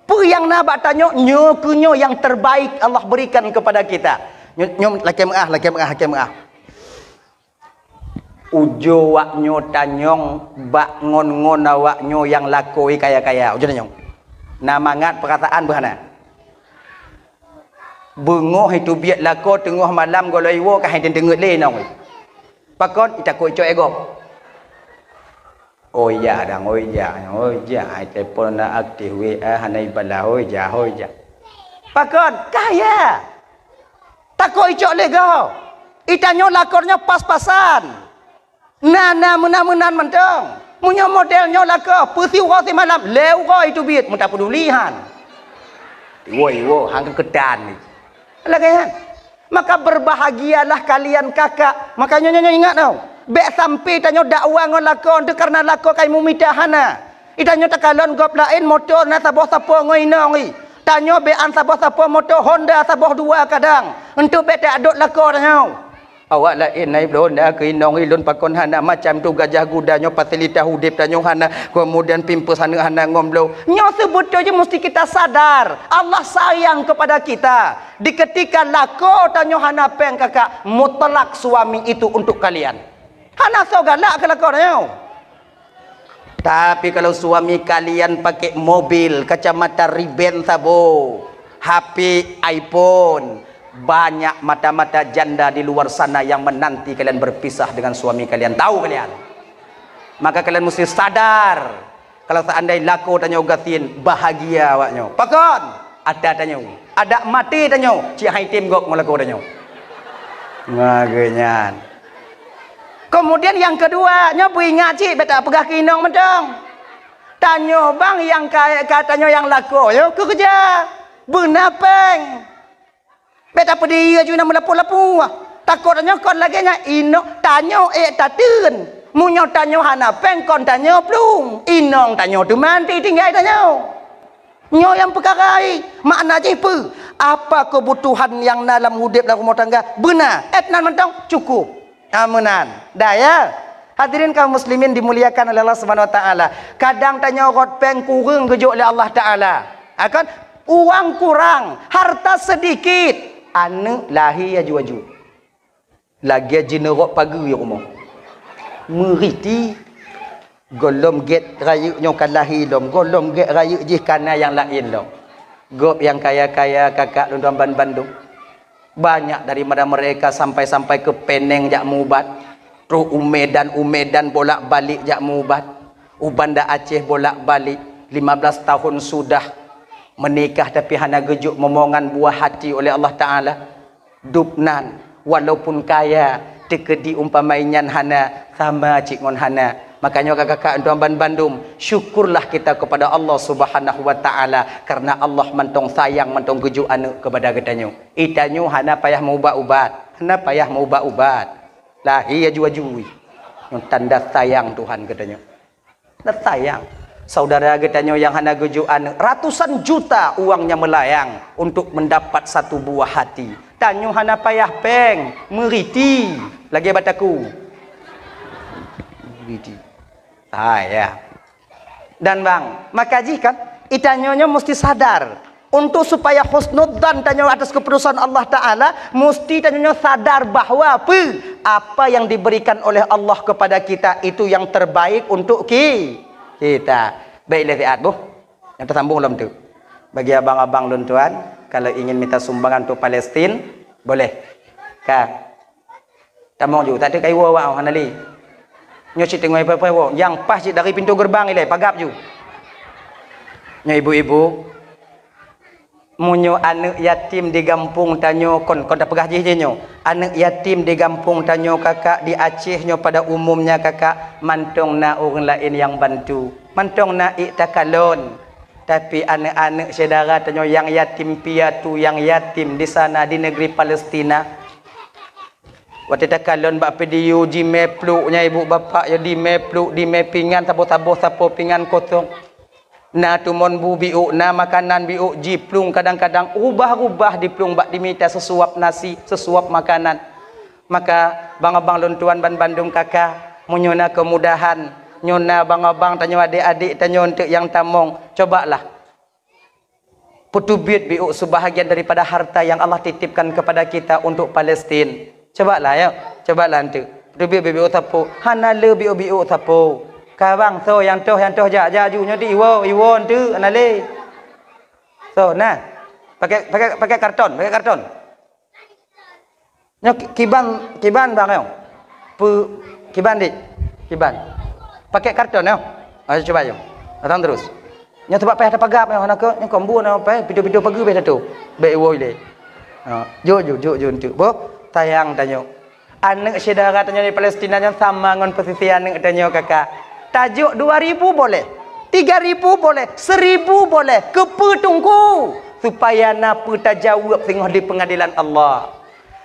Apa yang nak bak tanyo nyo yang terbaik Allah berikan kepada kita. Nyom laki meah. Ujo waknyo tanyong bak ngon-ngon awaknyo yang lakoi kaya-kaya. Ujo tanyong. Na mangat perkataan berhana. Bengoh itu biat lako tengah malam kalau iwo kah hidin dengut le nong. Pakon ita ko ico ego. Oh ya dang oh ya telefon na aktif WA hanai bala oh ya. Pakon kaya. Tak ko ico le go. Itanyo lakornya pas-pasan. Nana menan mentong. Munyo modelnya lako pusi wo si malam leu ko itu biat muta pedulihan. Iwo hang kedan ni. Lagayan. Maka berbahagialah kalian kakak. Makanya nyonya ingat tau. Bek sampai tanyo dakwah ngon lakon tu karena lakon kai mumitahana. Itanyo takalon gop lain motor na saboh sapo ngoinong. Tanyo be an saboh motor Honda saboh dua kadang. Untuk bek tak aduk lakon tanyo. Awak lain naik belonda ke inong ilun pakon hana macam tu gajah gudanyo fasilitas hudip tanyo hana kemudian pimpus hana ngomblo. Nyo sebut je mesti kita sadar Allah sayang kepada kita. Di ketika lako tanyo hana peng kakak mutlak suami itu untuk kalian. Hana so galak ke lako tanyo. Tapi kalau suami kalian pakai mobil, kacamata Ray-Ban sabo, HP iPhone, banyak mata-mata janda di luar sana yang menanti kalian berpisah dengan suami kalian. Tahu kalian? Maka kalian mesti sadar. Kalau seandainya laku tanyo gatin bahagia awaknyo. Pakon ada tanyo. Ada mati tanyo. Cik hai tim gok ngelaku tanyo. Ngagenyan. Kemudian yang kedua, nyobu ingat cik beta pegah kinong mentong. Tanyo bang yang katanya yang laku yo kerja. Benapeng. Beta pedih aja nak melapu-lapu. Takut tanyo kon lagi nya ino tanyo tatun. Munyo tanyo hana peng kon tanyo plung. Inong tanyo tu manti tinggal tanyo. Nyo yang perkarai makna jipu. Apa kebutuhan yang dalam hidup dalam rumah tangga? Benar. Etnan mentong cukup. Amunan. Dah ya. Hadirin kaum muslimin dimuliakan oleh Allah Subhanahu wa taala. Kadang tanya rot peng kurang gejuk oleh Allah taala. Akan uang kurang, harta sedikit. Anu lahir aju-aju. Lagi jinerok pagi ya rumah. Meriti golom get raya nyo kan lahir dom, golom get raya jih kana yang lain dom. Gop yang kaya-kaya kakak London Bandung. Banyak daripada mereka sampai-sampai ke Penang jak mubat. Terus Umedan bolak-balik jak mubat. Ubanda Aceh bolak-balik. 15 tahun sudah menikah tapi hana gejuk momongan buah hati oleh Allah Ta'ala. Dupnan walaupun kaya tekedi umpamainya hana sama cik ngon hana. Makanya kakak-kakak tuan Bandung, syukurlah kita kepada Allah Subhanahu wa taala karena Allah mentong sayang mentong gejuk anu kepada getanyo. Itanyo hana payah mau ubat. Hana payah mau ubat. Lah iya ju-ju. Tanda sayang Tuhan getanyo. Tanda sayang. Saudara getanyo yang hana gejuk anu ratusan juta uangnya melayang untuk mendapat satu buah hati. Tanyo hana payah peng, meriti. Lagi bataku. Meriti. Ya. Dan bang, maka jika itanyonya mesti sadar untuk supaya husnudzan tanyo atas keputusan Allah Ta'ala, mesti tanyonya sadar bahwa apa yang diberikan oleh Allah kepada kita itu yang terbaik untuk kita. Baiklah siat bu, yang tersambung belum tu? Bagi abang-abang dan tuan, kalau ingin minta sumbangan untuk Palestin, boleh. Kak, tamong juga tak ada kaiwa wau hanali. Nyo cik tengok apa-apa yang pas cik dari pintu gerbang ile pagap ju. Nyo ibu-ibu munyo anak yatim di kampung tanyo kon dak pegah je nyo. Anak yatim di kampung tanyo kakak di Aceh nyo pada umumnya kakak mantong na orang lain yang bantu. Mantong na takalon. Tapi anak-anak saudara tanyo yang yatim piatu yang yatim di sana di negeri Palestina. Waktu takalon bak pedi uji mepluknya ibu bapa ya di mepluk di mepingan tabo-tabo sapo pingan kosong. Na tumon bu biuk na makanan biuk jiplung kadang-kadang ubah-ubah diplung bak diminta sesuap nasi, sesuap makanan. Maka bang-abang lontuan Bandung kakak menyona kemudahan, nyona bang-abang tanyo adik-adik tanyo untuk yang tamong, cobalah. Putubit biuk sebahagian daripada harta yang Allah titipkan kepada kita untuk Palestin. Cobalah ya, cobalah nanti. Biu tapo, hana le biu tapo. Kawang so yang toh ja junya di iwo tu anale. So nah, pakai karton. Nyo kiban bang yo. Kiban dik. Kiban. Pakai karton yo. Ayo coba yo. Datang terus. Nyo tempat payah ada pagap yo hana ke nyo kombu no payah video pagi be satu. Be iwo ile. Jo tu. Bo tayang tanyo anak saudara tanyo di Palestina yang sama dengan posisi anak tanyo kakak tajuk 2000 boleh 3000 boleh 1000 boleh kepetungku supaya napa tajawab tengah di pengadilan Allah.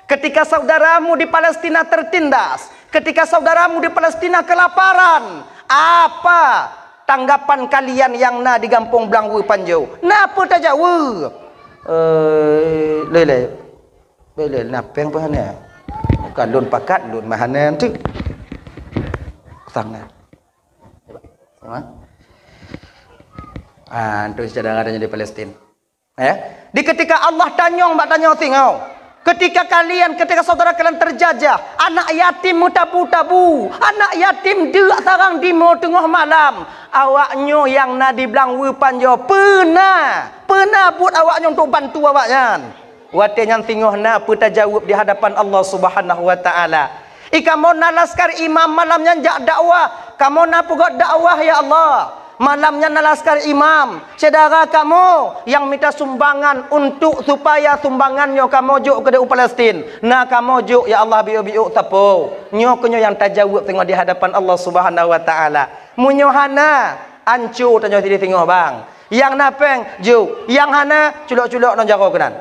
Ketika saudaramu di Palestina tertindas, ketika saudaramu di Palestina kelaparan, apa tanggapan kalian yang na di kampung Blangwu Panjau? Napa tajawab? Lele nak peng apa ni? Kan lun pakat lun mahanan tu. Sangat. Sama. Untuk saudara-saudaranya di Palestin. Ya. Di ketika Allah tanyong mbak tanya tingau. Ketika saudara kalian terjajah, anak yatim mutabu-tabu, anak yatim deak sarang di tengah malam, awaknya yang nadi bilang panjo pernah buat awaknya untuk bantu awaknya. Watenya tengah na peta jawab di hadapan Allah Subhanahu wa taala. Kamu nalaskar imam malamnya jak dakwah, kamu na pugot dakwah ya Allah. Malamnya nalaskar imam, saudara kamu yang minta sumbangan untuk supaya sumbangannya kamu juk ke Palestin. Nah kamu juk ya Allah biu-biu tapo. Nyo kenyo yang tajawab tengok di hadapan Allah Subhanahu wa taala. Munyo hana ancu tanyo di tengok bang. Yang napeng juk, yang hana culok-culok non jaro kenan.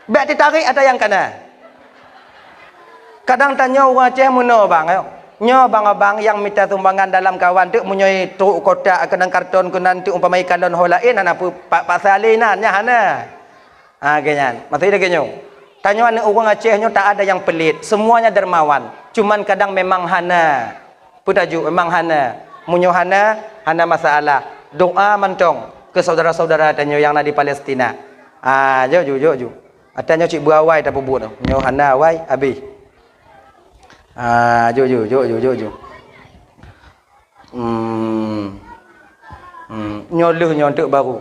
Bek ditarik ada yang kana. Kadang tanya orang Aceh muno bang ayo. Nyo bang-abang yang minta sumbangan dalam kawan tu munyoi truk kotak kenang karton kenan tu umpamai kalon holain ana pak salinan nya hana. Genyan. Maksudnya genyo. Tanya anak orang Aceh nyo tak ada yang pelit, semuanya dermawan. Cuman kadang memang hana. Putaju memang hana. Munyo hana masalah. Doa mantong ke saudara-saudara tanyo yang di Palestina. Jo. Atanya cik buawai tak pebut. Nyo hana wai habis. Jo. Nyoluh nyontok baru.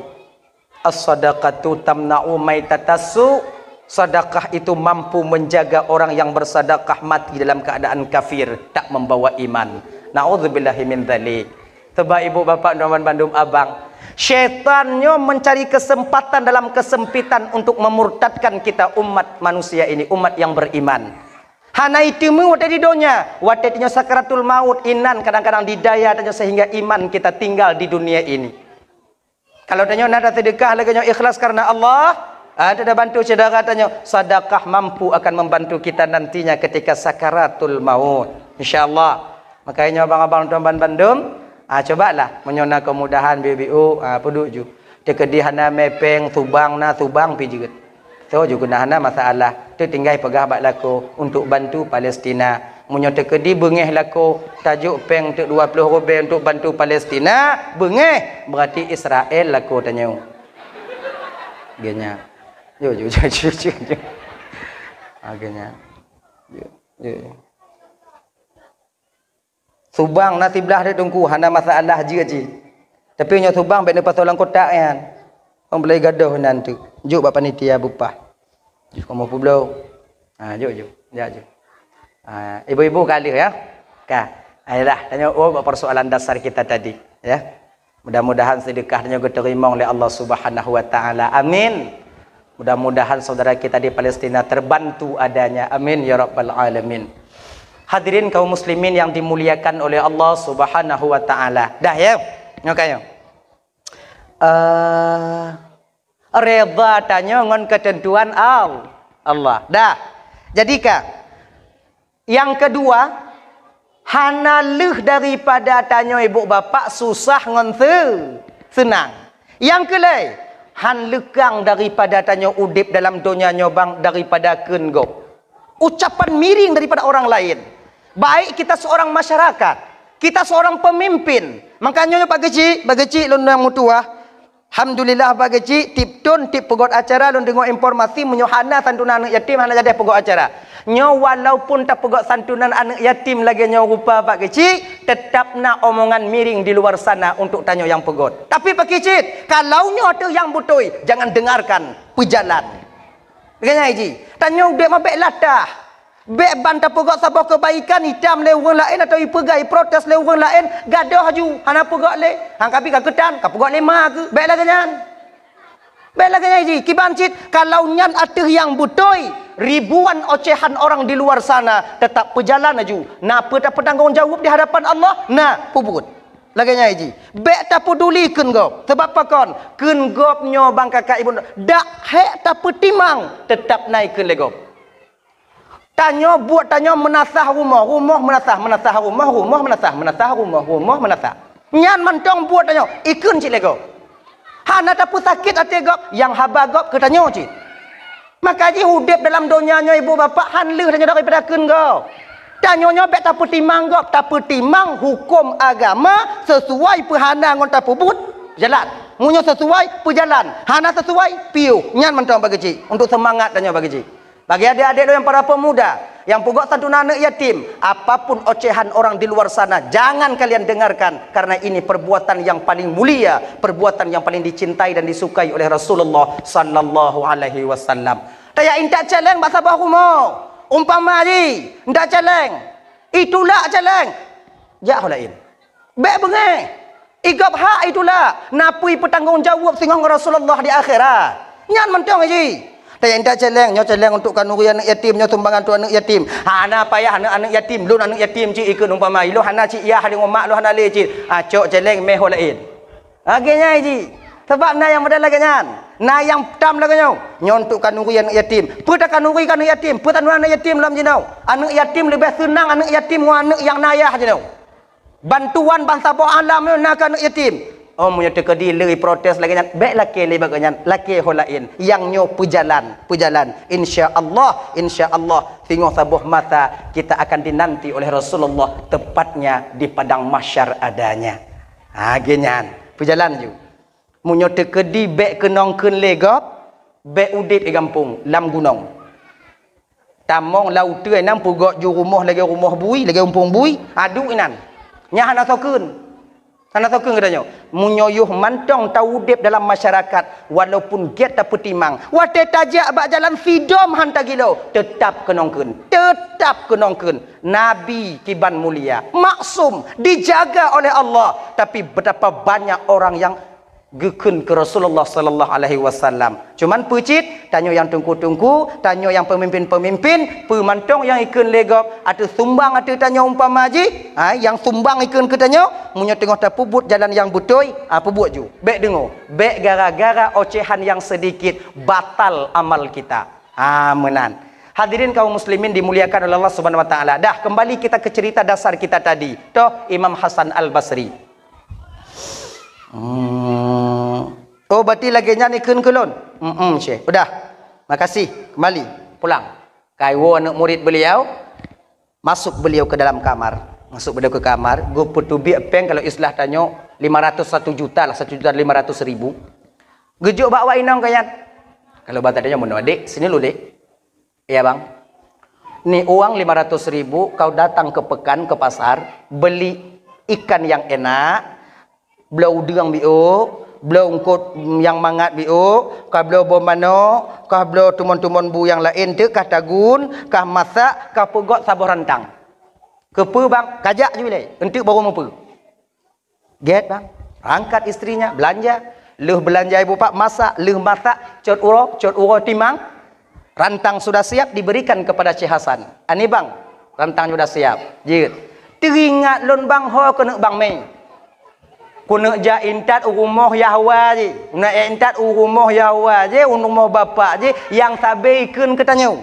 As-sadaqatu tamna'u maitatasu. Sedekah itu mampu menjaga orang yang bersedekah mati dalam keadaan kafir, tak membawa iman. Na'udzubillahi min dzalik. Sebab ibu bapa Norman Bandung abang, syaitannya mencari kesempatan dalam kesempitan untuk memurtadkan kita umat manusia ini, umat yang beriman. Hana itimu wate di dunia, wate tinyo sakaratul maut inan kadang-kadang didaya tanyo sehingga iman kita tinggal di dunia ini. Kalau tanyo nada sedekah lagi nyo ikhlas karena Allah, ada bantu saudara tanyo, sedekah mampu akan membantu kita nantinya ketika sakaratul maut. Insyaallah. Makanya abang-abang tuan Bandung, cobalah menyona kemudahan BBU peduk ju. Tekedihan mepeng subang pi juga. So juga nahana masalah tu tinggal pegah bak lako untuk bantu Palestina. Munyo tekedi bengeh lako tajuk peng tu 20 rupiah untuk bantu Palestina, bengeh berarti Israel lako tanya. Genya. Jo. Agaknya. Jo. Subang nasi belah dia tunggu hana masalah je. Tapi nyo Subang bek lepas orang kotak kan. Orang boleh gaduh nanti. Juk bapa panitia bupah. Juk kamu pulau. Juk. Ibu-ibu kali ya. Ayolah tanya persoalan dasar kita tadi ya. Mudah-mudahan sedekahnya diterima oleh Allah Subhanahu wa taala. Amin. Mudah-mudahan saudara kita di Palestina terbantu adanya. Amin ya rabbal alamin. Hadirin kaum muslimin yang dimuliakan oleh Allah Subhanahu wa taala. Dah ya. Nyokayo. Reda tanya ngon ketentuan Allah. Dah. Jadikah yang kedua hana leh daripada tanya ibu bapa susah ngon senang. Yang kelai han lekang daripada tanya udip dalam dunia nyobang daripada kengop. Ucapan miring daripada orang lain. Baik kita seorang masyarakat, kita seorang pemimpin. Makanya Pak Geci lundang mutua. Alhamdulillah Pak Geci tip pegot acara lun dengar informasi menyohana santunan anak yatim hana jadi pegot acara. Nyo walaupun tak pegot santunan anak yatim lagi nyo rupa Pak Geci, tetap nak omongan miring di luar sana untuk tanya yang pegot. Tapi Pak Geci, kalau nyo ada yang butoi, jangan dengarkan, pejalan. Begini Haji, tanya dek mabek latah. Bek bantah pegak sabah kebaikan hitam le orang lain atau ipegai protes le orang lain gadah haju hana pegak le hang kapi ka ketan ka pegak lema ke bek lah kenyan ji kibancit kalau nyan ateh yang butoi ribuan ocehan orang di luar sana tetap berjalan haju napa tak bertanggung jawab di hadapan Allah nah pubut laganya ji bek tak peduli keun gop sebab apa kon keun gop nyo bang kakak ibu dak hek tak petimang tetap naik keun le gop. Tanya menasah rumah menasah rumah. Nyan mentong buat tanya ikun cik lego. Hana tapu sakit hati gop yang haba gop ke tanya cik. Maka ji hudip dalam dunianya ibu bapa hanleh tanya daripada kun go. Tanya bet tak petimang go, tak petimang hukum agama sesuai perhana ngon tak pebut jalan. Munyo sesuai perjalan. Hana sesuai piu. Nyan mentang bagi ji untuk semangat tanya bagi ji. Bagi adik-adik yang para pemuda yang pugok santunan anak yatim, apapun ocehan orang di luar sana jangan kalian dengarkan, karena ini perbuatan yang paling mulia, perbuatan yang paling dicintai dan disukai oleh Rasulullah sallallahu alaihi wasallam. Taya intak celeng bahasa bahumo. Umpama ji, ndak celeng. Itulah celeng. Jak lain. Bek bengai. Igap hak itulah napui bertanggungjawab dengan Rasulullah di akhirat. Nyan mentong ji. Taya indak celeng, nyo celeng untuk kanuri anak yatim, nyo sumbangan tu anak yatim. Hana payah anak anak yatim, lu anak yatim ci ikut umpama lu hana ci iya hari ngomak lu hana le ci. Cok celeng meh lain. Agenya ji. Sebab na yang modal lagi nyan. Na yang tam lagi nyo. Nyo untuk kanuri anak yatim. Peta kanuri anak yatim, peta anak yatim lam jinau. Anak yatim lebih senang anak yatim ngau anak yang nayah jinau. Bantuan bangsa po alam nak anak yatim. Oh punya tekedi lei protes lagi nyan. Baik laki le baganyan, laki holain yang nyo pejalan. Insya-Allah tengok sabuh mata kita akan dinanti oleh Rasulullah tepatnya di padang mahsyar adanya. Genyan, pejalan ju. Munyo tekedi baik kenong keun legop, baik udit di kampung lam gunung. Tamong laut tu enam pugok ju rumah bui, lagi umpung bui, adu inan. Nya hana sokun. Hana sokun katanya. Munyoyuh mantong taudip dalam masyarakat walaupun get tak petimang. Wate tajak bak jalan fidom hanta gilo, tetap kenongkeun. Tetap kenongkeun. Nabi kiban mulia, maksum, dijaga oleh Allah, tapi betapa banyak orang yang gekun ke Rasulullah sallallahu alaihi wasallam. Cuman pecit, tanyo yang tungku-tungku, tanyo yang pemimpin-pemimpin, pemantong yang ikun legop, ada sumbang ada tanyo umpama ji, yang sumbang ikun ke tanyo, munyo tengok tak pubut jalan yang betul, apa buat ju. Bek dengo, bek gara-gara ocehan yang sedikit batal amal kita. Menan. Hadirin kaum muslimin dimuliakan oleh Allah Subhanahu wa taala. Dah kembali kita ke cerita dasar kita tadi. Toh Imam Hasan Al-Basri. Oh berarti lagi nyanyi kun kelon. Syekh. Udah. Makasih. Kembali pulang. Kaiwo anak murid beliau, masuk beliau ke dalam kamar. Masuk beliau ke kamar, go petubi peng kalau islah tanyo 501 juta lah, 1.500.000. Gejuk bawa inang kayat. Kalau bata tanya mun adik, sini lu, Dek. Iya, Bang. Nih uang 500.000 kau datang ke pekan ke pasar, beli ikan yang enak, belau udang bio, belau ungkut yang mangat bio, kah belau bomano, kah belau tumon-tumon bu yang lain tu, kah tagun, kah masak, kah pegot sabur rantang. Kepe bang, kajak je bilai, entuk baru mampu. Get bang, angkat istrinya, belanja, leh belanja ibu pak, masak, leh masak, cot uro timang, rantang sudah siap diberikan kepada Syekh Hasan. Ani bang, rantang sudah siap. Jit, teringat lon bang ho kena bang mei. Kuna ja intat rumah Yahwa je. Kuna intat rumah Yahwa je, rumah bapak je yang sabai ikun ketanyo.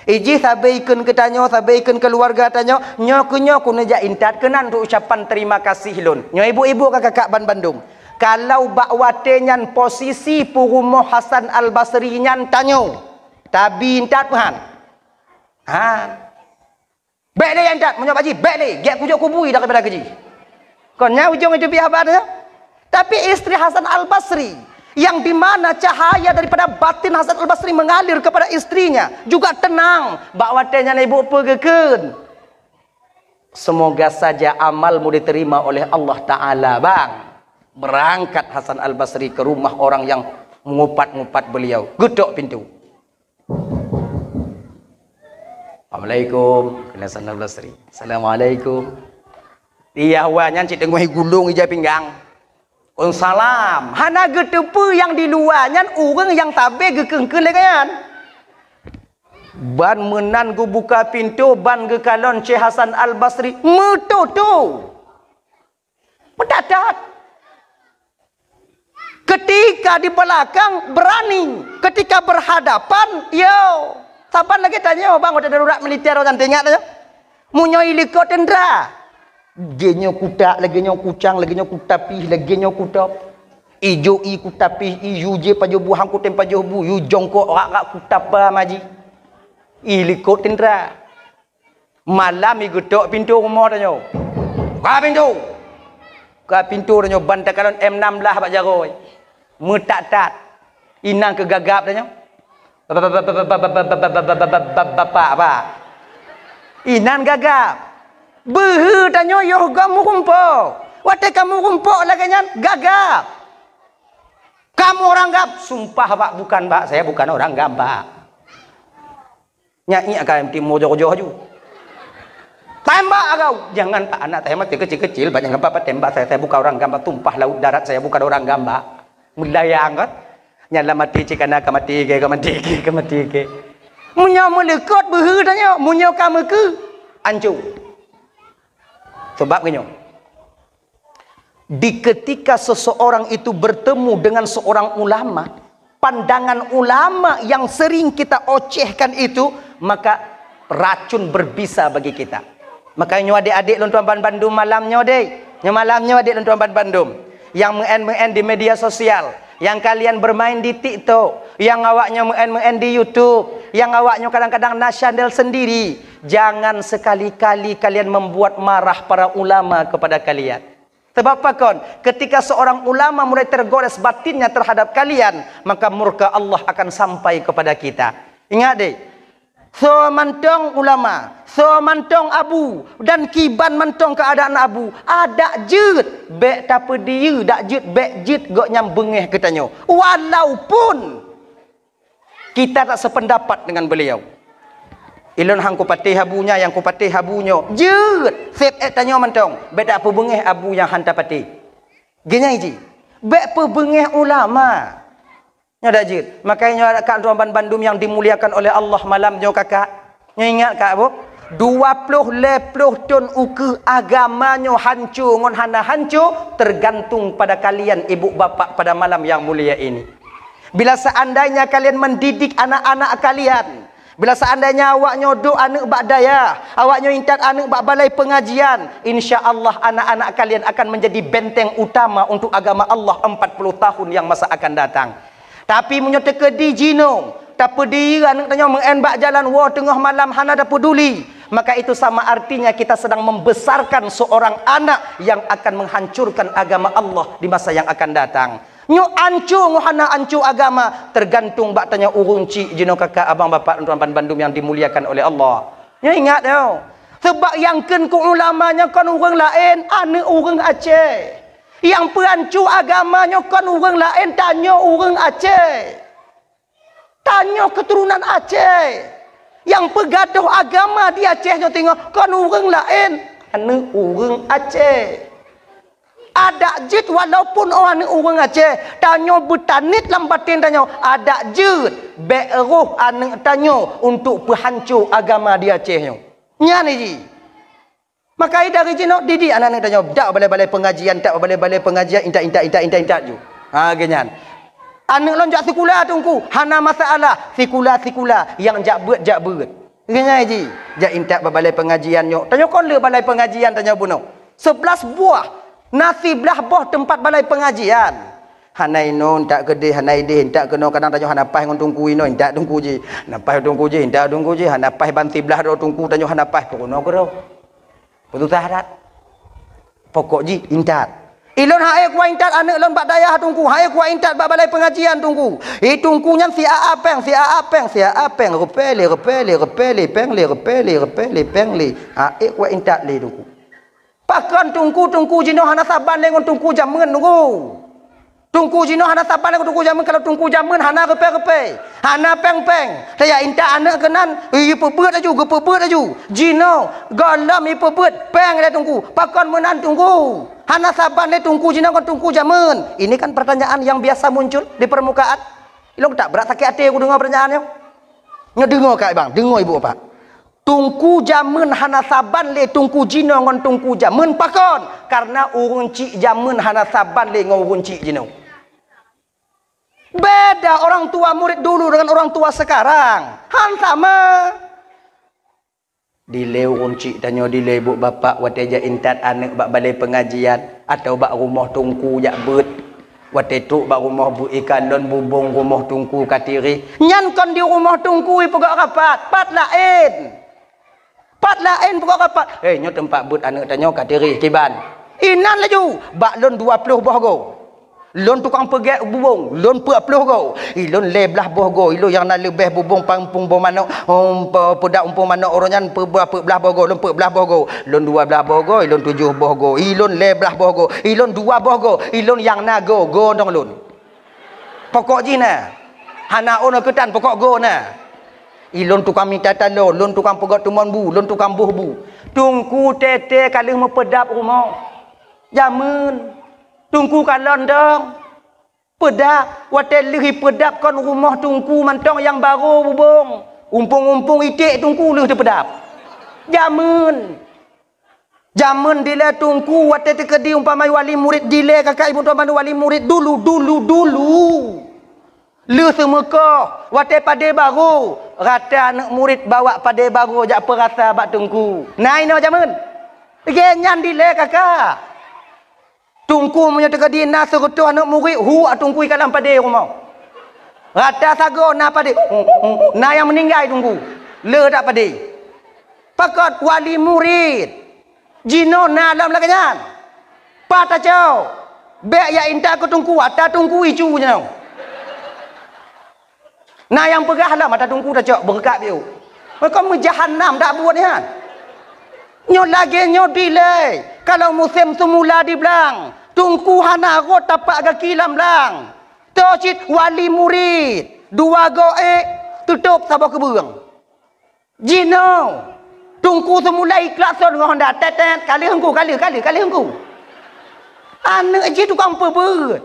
Iji sabai ikun ketanyo, sabai ikun keluarga tanyo, nyo kuna ja intat kenan untuk ucapan terima kasih lun. Nyo ibu-ibu kakak ban Bandung. Kalau bakwate nyan posisi pu rumah Hasan Al-Basri nyan tanyo. Tabi intat puhan. Baik le intat, menyo baji, baik le, gek kujuk kubui dak daripada keji. Konya ujung itu biar apa? Tapi istri Hasan Al-Basri yang dimana cahaya daripada batin Hasan Al-Basri mengalir kepada istrinya juga tenang. Bakwatenya ibu pegekun. Semoga saja amalmu diterima oleh Allah Ta'ala bang. Berangkat Hasan Al-Basri ke rumah orang yang mengupat-ngupat beliau. Gedok pintu. Assalamualaikum. Hasan Al-Basri. Assalamualaikum. Dia awalnya cik tengah gulung ija pinggang. Salam. Hana getepu yang di luarnya orang yang tabe gekengkeun legayan. Ban menan gu buka pintu ban ge kalon Syekh Hasan Al-Basri metu tu. Mendadak. Ketika di belakang berani, ketika berhadapan, yo. Saban lagi tanya, bang ada darurat militer orang tengok tanya. Munyo iliko tendra. Genyo kuda, lagi nyo kucang, lagi nyo kutapih, lagi nyo kutop. Ijo i kutapi iu je pajo buhang ku tem pajo bu yu jongkok rak kutapa maji. I likut tindra. Malam i gedok pintu rumah tanyo. Ka pintu. Ka pintu tanyo bantakalon M16 bak jaroi. Metat-tat. Inang kegagap tanyo. Bapak apa? Inan gagap. Behe tanyo yo kamu kumpul. Wate kamu kumpul lagi nyan gagap. Kamu orang gap, sumpah pak bukan pak, saya bukan orang gap pak. Nyanyi akan timur jauh-jauh. Tembak kau, jangan pak anak saya masih kecil-kecil, banyak apa tembak saya bukan orang gamba, tumpah laut darat saya bukan orang gamba. Mudayang kan? Nyala mati cikana kamati ke. Munya melekot behu tanya, munya kamu ke ancu. Sebab kenyo. Di ketika seseorang itu bertemu dengan seorang ulama, pandangan ulama yang sering kita ocehkan itu, maka racun berbisa bagi kita. Makanya adik-adik lontuan Bandung malamnya dek, malamnya adik lontuan Bandung yang meng di media sosial, yang kalian bermain di TikTok, yang awaknya meng di YouTube, yang awaknya kadang-kadang nasional sendiri, jangan sekali-kali kalian membuat marah para ulama kepada kalian. Sebab apa kon? Ketika seorang ulama mulai tergores batinnya terhadap kalian, maka murka Allah akan sampai kepada kita. Ingat deh, so mantong ulama, so mantong abu, dan kiban mantong keadaan abu. Ada jut, bek tapi dia, dak jut, bek jut, gok nyambengeh katanya. Walaupun kita tak sependapat dengan beliau. Ilon hang ku patih abunya yang ku patih abunya. Jut, sep tanya mantong, bek tak pebengeh abu yang hantar patih. Gini ji, bek pebengeh ulama. Nyoda jut. Makanya kat Ruamban Bandung yang dimuliakan oleh Allah malamnya kakak. Ingat kak bu? 20 ton uke agamanya hancur ngon hana hancur tergantung pada kalian ibu bapa pada malam yang mulia ini. Bila seandainya kalian mendidik anak-anak kalian, bila seandainya awak nyodo anak bak daya, awak nyintat anak bak balai pengajian, insya-Allah anak-anak kalian akan menjadi benteng utama untuk agama Allah 40 tahun yang masa akan datang. Tapi menyata ke di jino, tak pedih anak tanya mengenbak jalan wah tengah malam hana dak peduli. Maka itu sama artinya kita sedang membesarkan seorang anak yang akan menghancurkan agama Allah di masa yang akan datang. Nyo ancur hana ancur agama tergantung bak tanya urung cik jino kakak abang bapak Ruamban Bandung yang dimuliakan oleh Allah. Nyo ingat tau. Sebab yang ken ku ulamanya kan urang lain, anak urang Aceh. Yang perancur agamanya kan orang lain, tanya orang Aceh. Tanya keturunan Aceh. Yang pegaduh agama di Aceh tengok kan orang lain, anak orang Aceh. Ada jid walaupun orang Aceh, tanya bertanit lambatin tanya, ada jid beroh anak tanya untuk penghancur agama di Aceh. Nyani ji. Maka dari jino didik anak-anak tanya, tak balai-balai pengajian, tak balai-balai pengajian, intak ju. Ha genyan. Anak lonjak sekolah tungku, hana masalah, sekolah yang jak beut. Genyan ji. Jak intak balai pengajian nyok. Tanya kon le balai pengajian tanya buno. 11 buah nasi belah boh tempat balai pengajian. Hanai non tak gede, hanai deh tak kena kadang tanya hana pai ngon tungku ino, tak tungku ji. Napai tungku ji, tak tungku ji, hana pai banti belah do tungku tanya hana pai kono ko. Betul tak? Pokok ji intat. Ilon hae kuat intat anak lon bak dayah tungku. Hae kuat intat bak balai pengajian tungku. Tungkunya si apeng. Repele, pengli. Kuat intat le tungku. Pakan tungku jino hana saban le ngon tungku jamen tungku. Tungku jino hana saban le ngon tungku jamen, kalau tungku jamen hana repe. Hana peng. Saya intak anak kenan, pebeut aju. Jino galam pebeut peng le tungku. Pakan menan tungku. Hana saban le tungku jino ngon tungku jamen. Ini kan pertanyaan yang biasa muncul di permukaan. Ilok tak berat sakit hati aku dengar pertanyaannya. Ngedengar kak bang, dengar ibu apa? Tungku jamen hana saban le tungku jino ngon tungku jamen pakon. Karena urun cik jamen hana saban le ngon urun cik jino. Beda orang tua murid dulu dengan orang tua sekarang. Han sama. Dile urun cik tanya dile ibu bapak wate ja intat anak bak balai pengajian atau bak rumah tungku jak beut. Watetuk ba rumah bu ikan don bubung rumah tungku katiri. Nyan kon di rumah tungku pegak rapat. Pat lain. Pat lain pegak rapat. Nyo tempat but anak tanyo katiri kiban. Inan laju. Bak lon 20 bohgo. Lon tukang pegak bubung. Lon 40 go. Lon leblah bohgo. Ilo yang nak lebih bubung pampung bomano. Pedak umpung mano orangnya belah bohgo. Lon 14 bohgo. Lon 12 bohgo. Lon 7 bohgo. Ilon leblah bohgo. Ilon 2 bohgo. Ilon yang nago. Go dong lon. Pokok jina. Hana ono ketan pokok go na. Ilon tukang minta talon. Lon tukang pegat tumon bu. Lon tukang buh bu. Tungku tete kali mempedap rumah. Jamun. Tungku kalon dong. Pedap. Watel lihi pedap kon rumah tungku mantong yang baru bubung. Umpung-umpung itik tungku lih pedap. Jamun. Jamun dile tungku watel tekedi umpamai wali murid dile kakak ibu tuan wali murid dulu. Lih semeka watel pade baru. Rata anak murid bawa pade baru jak perasa bak tungku. Nai no jamun. Genyan dile kakak. Tungku punya tekadi nak serutuh anak murid tungku kalam pada rumah. Rata sago na pada. Na yang meninggal tungku. Le tak pada. Pakat wali murid. Jino na dalam lakanyan. Pata jauh. Bek ya inta ke tungku. Ata tungku icu je. Na yang pegah lah mata tungku dah cok berkat dia. Mereka menjahannam tak buat ni kan. Nyo lagi nyo delay. Kalau musim semula di belang. Tungku hana rot tapak kaki lam lang. Tocit wali murid. 2 goek tutup sabah keburang. Jino. Tungku semula ikhlas dengan Honda. Tet kali hengku. Anak je tukang pebut.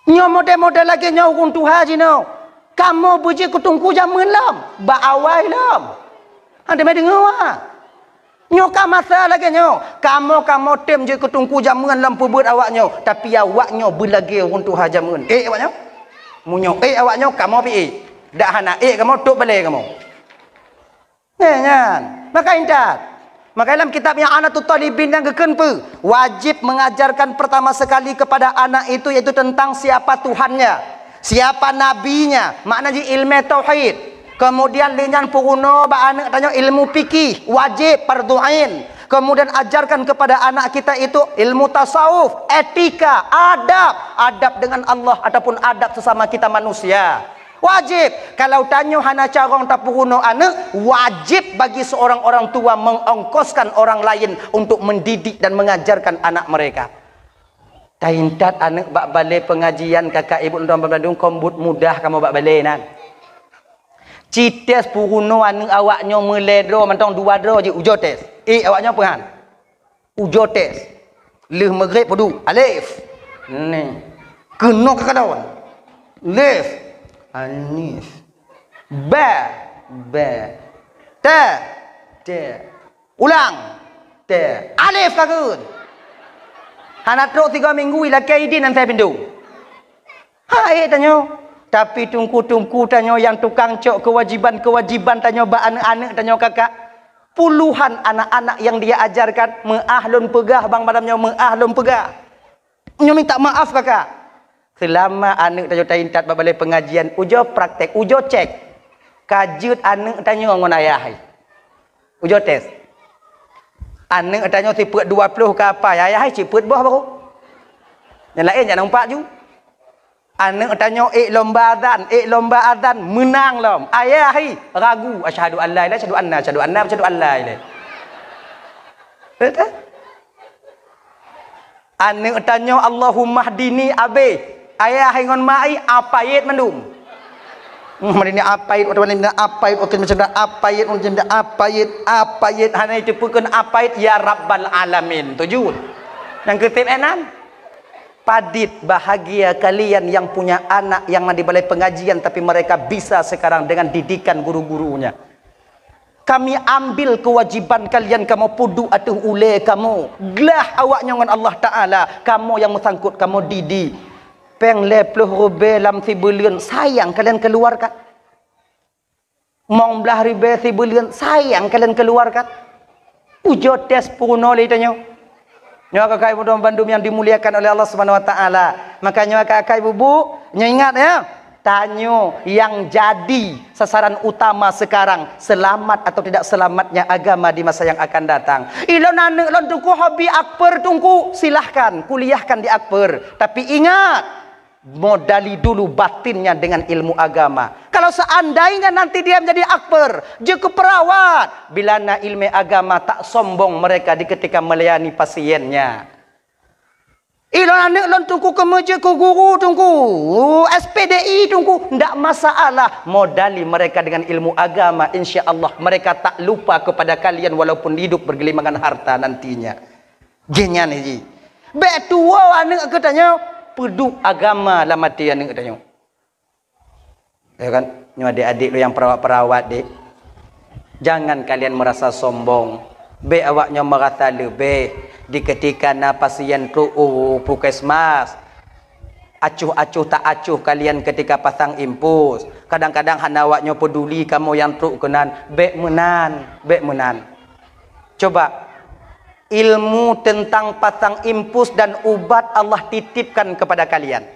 Nyo model-model lagi nyo urun Tuhan jino. Kamu buji ku tungku jaman lam. Ba awal lam. Anda mai dengar wah. Nyo ka masa lagi nyo. Kamu tem je ketungku jaman lampu buat awaknyo. Tapi awaknyo belagi untuk hajaman. Awaknyo. Munyo awaknyo kamu pi. Dak hana kamu tok balai kamu. Ngan. Maka ingat. Maka dalam kitab yang Anatul Talibin yang kekenpe wajib mengajarkan pertama sekali kepada anak itu yaitu tentang siapa Tuhannya, siapa nabinya, maknanya ilmu tauhid. Kemudian linyan puruno ba anak tanya ilmu fikih, wajib fardhu ain. Kemudian ajarkan kepada anak kita itu ilmu tasawuf, etika, adab dengan Allah ataupun adab sesama kita manusia. Wajib. Kalau tanya hana carong tak puruno anak, wajib bagi seorang orang tua mengongkoskan orang lain untuk mendidik dan mengajarkan anak mereka. Taintat anak bak balik pengajian kakak ibu tuan Bandung kombut mudah kamu bak balik nan. Cites puruno anak awaknya meledro mantong 2 dro je ujo tes. Awaknya apa han? Ujo tes. Leh maghrib padu alif. Ni. Kena kakadawan. Lef. Alif. Ba. Ta. Ulang. Ta. Alif kakun. Hana trok 3 minggu ila kaidin nan saya pindu. Hai tanyo. Tapi tungku-tungku tanyo yang tukang cok kewajiban tanyo ba anak-anak tanyo kakak. Puluhan anak-anak yang dia ajarkan mengahlun pegah bang madamnya mengahlun pegah. Nyo minta maaf kakak. Selama anak tanyo taintat balai pengajian ujo praktek, ujo cek. Kajut anak tanyo ngon ayah. Ujo tes. Anak tanyo siput 20 ke apa ayah siput boh baru. Yang lain jangan nampak ju. Anak tanya lomba azan menang lom. Ayah ragu asyhadu an la ilaha illallah asyhadu an la ilaha. Betul? Anak tanya Allahumma hdini abe. Ayah ngon mai apait mandum. Mari ni apait atau ni apait okey macam apait hana itu pun apait ya rabbal alamin. Tujuh. Yang ketip enan. Padit bahagia kalian yang punya anak yang di balai pengajian tapi mereka bisa sekarang dengan didikan guru-gurunya. Kami ambil kewajiban kalian kamu pudu atuh ule kamu. Gelah awaknya dengan Allah Ta'ala. Kamu yang mesangkut kamu didi. Peng lepluh rube lam sibulion. Sayang kalian keluarkan. Mong belah ribe sibulion. Sayang kalian keluarkan. Ujo tes puno le tanyo. Nyo kakak ibu dan bandum yang dimuliakan oleh Allah Subhanahu wa taala. Makanya kakak ibu nyo ingat ya. Tanyo yang jadi sasaran utama sekarang, selamat atau tidak selamatnya agama di masa yang akan datang. Ilon anak lon tungku hobi akbar tungku, silahkan kuliahkan di akbar. Tapi ingat, modali dulu batinnya dengan ilmu agama. Kalau seandainya nanti dia menjadi akbar, je keperawat, bila na ilmu agama tak sombong mereka di ketika melayani pasiennya. Ilon anak lon tungku kemeja ke guru tungku SPDI tungku ndak masalah, modali mereka dengan ilmu agama, insya-Allah mereka tak lupa kepada kalian walaupun hidup bergelimangan harta nantinya. Genyan ni. Bek tua anak katanya peduk agama lah mati anak katanya. Ya kan? Nyo adik-adik lu yang perawat-perawat dek. Jangan kalian merasa sombong. Be awaknya merasa lebih di ketika na pasien tu puskesmas acuh-acuh tak acuh kalian ketika pasang impus. Kadang-kadang hana awaknya peduli kamu yang tu kenan be menan. Coba ilmu tentang pasang impus dan ubat Allah titipkan kepada kalian.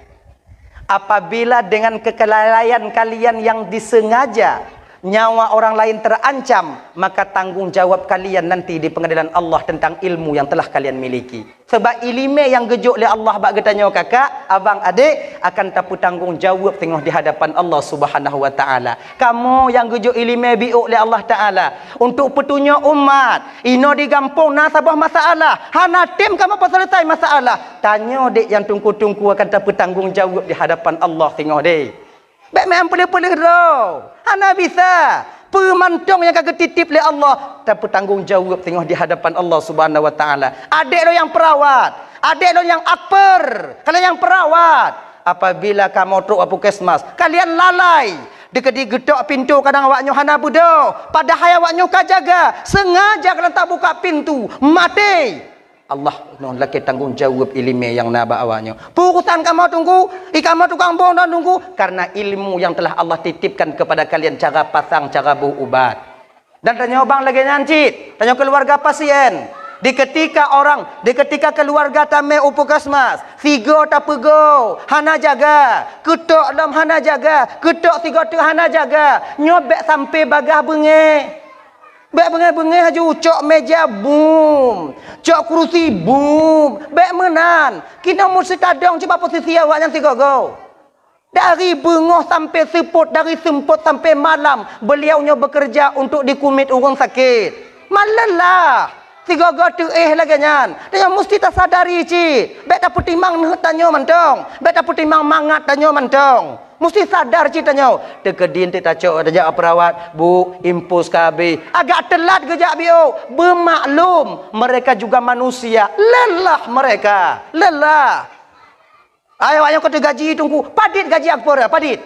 Apabila dengan kekelalaian kalian yang disengaja nyawa orang lain terancam, maka tanggung jawab kalian nanti di pengadilan Allah tentang ilmu yang telah kalian miliki. Sebab ilmu yang gejuk oleh Allah bak getanya kakak, abang, adik akan tapu tanggung jawab tengok di hadapan Allah Subhanahu wa taala. Kamu yang gejuk ilmu biuk oleh Allah taala untuk petunjuk umat, ino di kampung na sabah masalah, hana tim kamu apa selesai masalah. Tanya dek yang tungku-tungku akan tapu tanggung jawab di hadapan Allah tengok dek. Baik memang pelih-pelih roh. Hana bisa. Pemantong yang kagak titip oleh Allah. Tapi tanggung jawab tengok di hadapan Allah Subhanahu wa taala. Adik lo yang perawat. Adik lo yang akbar. Kalian yang perawat. Apabila kamu truk puskesmas, kalian lalai. Dekat gedok pintu kadang awaknya hana budo. Padahal awaknya kajaga. Sengaja kalian tak buka pintu. Mati. Allah laki tanggung jawab ilmu yang naba awaknya. Purusan kamu tunggu, kamu tukang bohong dan tunggu karena ilmu yang telah Allah titipkan kepada kalian, cara pasang, cara berubat. Dan tanya bang lagi nyancit, tanya keluarga pasien. Di ketika keluarga tame puskesmas, tiga tak pego, hana jaga, ketok dalam hana jaga, ketok tiga tu hana jaga, nyobek sampai bagah bengeh. Bek bengai-bengai haju cok meja boom, cok kursi boom, bek menan. Kita mesti tadong coba posisi awak yang tiga go. Dari bengoh sampai seput, dari semput sampai malam, beliaunya bekerja untuk dikumit orang sakit. Malalah. Tiga go tu lagi nyan. Dia mesti tak sadari cik. Bek tak putimang tanya mantong. Bek tak putimang mangat tanya mantong. Mesti sadar ceritanya. Dekedin tak cok ada perawat, bu, impus KB. Agak telat gejak bio. Bermaklum mereka juga manusia. Lelah mereka. Lelah. Ayo kata gaji tunggu. Padit gaji akbar, padit.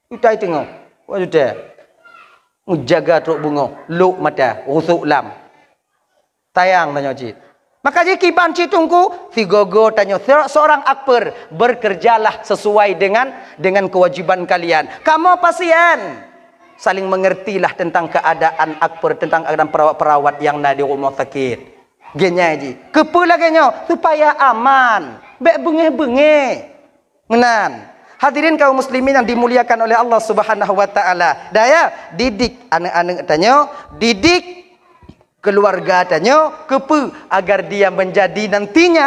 Kita tengok. Wah sudah. Menjaga truk bunga, luk mata, rusuk lam. Tayang tanya cik. Maka jika kiban cik tunggu, si gogo tanya seorang akbar, bekerjalah sesuai dengan kewajiban kalian. Kamu pasien, saling mengertilah tentang keadaan akbar, tentang keadaan perawat-perawat yang ada di rumah sakit. Genya ji, kepala genya supaya aman. Bek bengeh-bengeh. Menan. Hadirin kaum muslimin yang dimuliakan oleh Allah Subhanahu wa taala. Daya didik anak-anak tanya, didik keluarga tanya kepe agar dia menjadi nantinya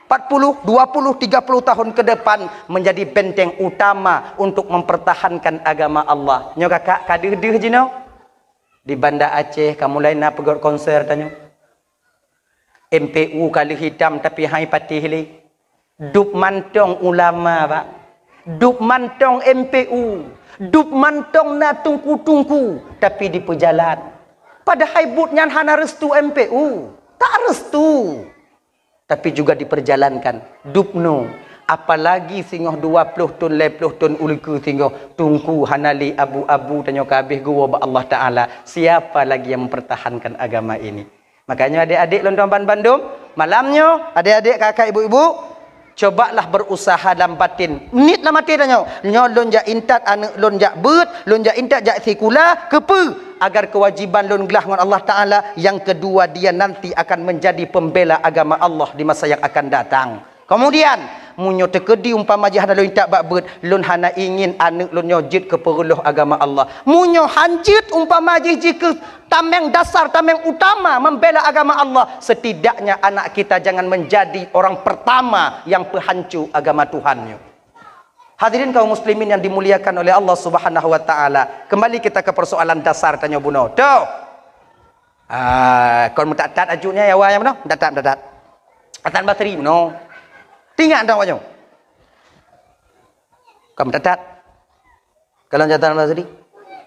40, 20, 30 tahun ke depan menjadi benteng utama untuk mempertahankan agama Allah. Nyo kakak kadeh-deh je no. Di Banda Aceh kamu lain nak pergi konser tanya. MPU kali hitam tapi hai patih li. Dup mantong ulama pak. Dup mantong MPU. Dup mantong na tungku-tungku tapi di pejalan. Padahal butnya hana restu MPU. Tak restu. Tapi juga diperjalankan. Dupno. Apalagi singoh 20 ton, 20 ton uliku singoh. Tungku hanali abu-abu tanya kabeh gua Allah Ta'ala. Siapa lagi yang mempertahankan agama ini? Makanya adik-adik lontoban Bandung. Malamnya adik-adik kakak ibu-ibu. Cobalah berusaha dalam batin. Menit lah mati tanya. Nyo lonjak intat anak lonjak bet. Lonjak intat jak sikula. Kepe. agar kewajiban lun gelah dengan Allah Ta'ala. Yang kedua, dia nanti akan menjadi pembela agama Allah di masa yang akan datang. Kemudian, munyo tekedi umpama jihad lun tak bakbet, lun hana ingin anak lun nyojit ke peruluh agama Allah. Munyo hanjit umpama jika tameng dasar, tameng utama membela agama Allah. Setidaknya anak kita jangan menjadi orang pertama yang penghancur agama Tuhannya. Hadirin kaum muslimin yang dimuliakan oleh Allah Subhanahu wa taala. Kembali kita ke persoalan dasar tanya buno. Tuh. Kon mentat ajunya ya waya mano? Mentat. Atan bateri mano. Tinggal dah wajong. Kon mentat. Kalau jatan Basri.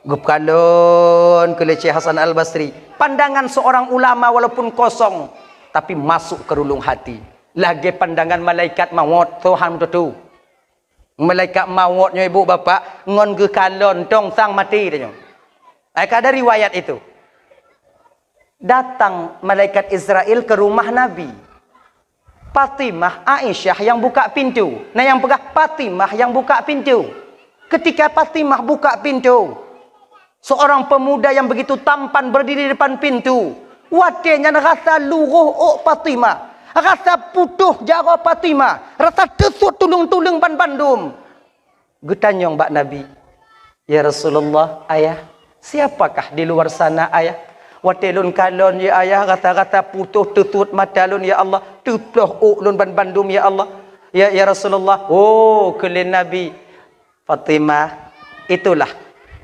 Gup kalon ke Syekh Hasan Al-Basri. Pandangan seorang ulama walaupun kosong tapi masuk ke relung hati. Lagi pandangan malaikat maut Tuhan tu. Malaikat mautnya ibu bapa ngon ke kalon tong sang mati dia. Ada riwayat itu. Datang malaikat Israel ke rumah Nabi. Fatimah Aisyah yang buka pintu. Nah yang pegah Fatimah yang buka pintu. Ketika Fatimah buka pintu, seorang pemuda yang begitu tampan berdiri di depan pintu. Watenya rasa luruh Fatimah. Rasa putuh jara Fatimah. Rasa tesut tulung-tulung ban bandum. Getanyong Mbak Nabi. Ya Rasulullah, ayah. Siapakah di luar sana ayah? Watilun kalon ya ayah. Rata-rata putuh tetut mata lun ya Allah. Tuploh lun ban bandum ya Allah. Ya Rasulullah. Oh kelin Nabi. Fatimah. Itulah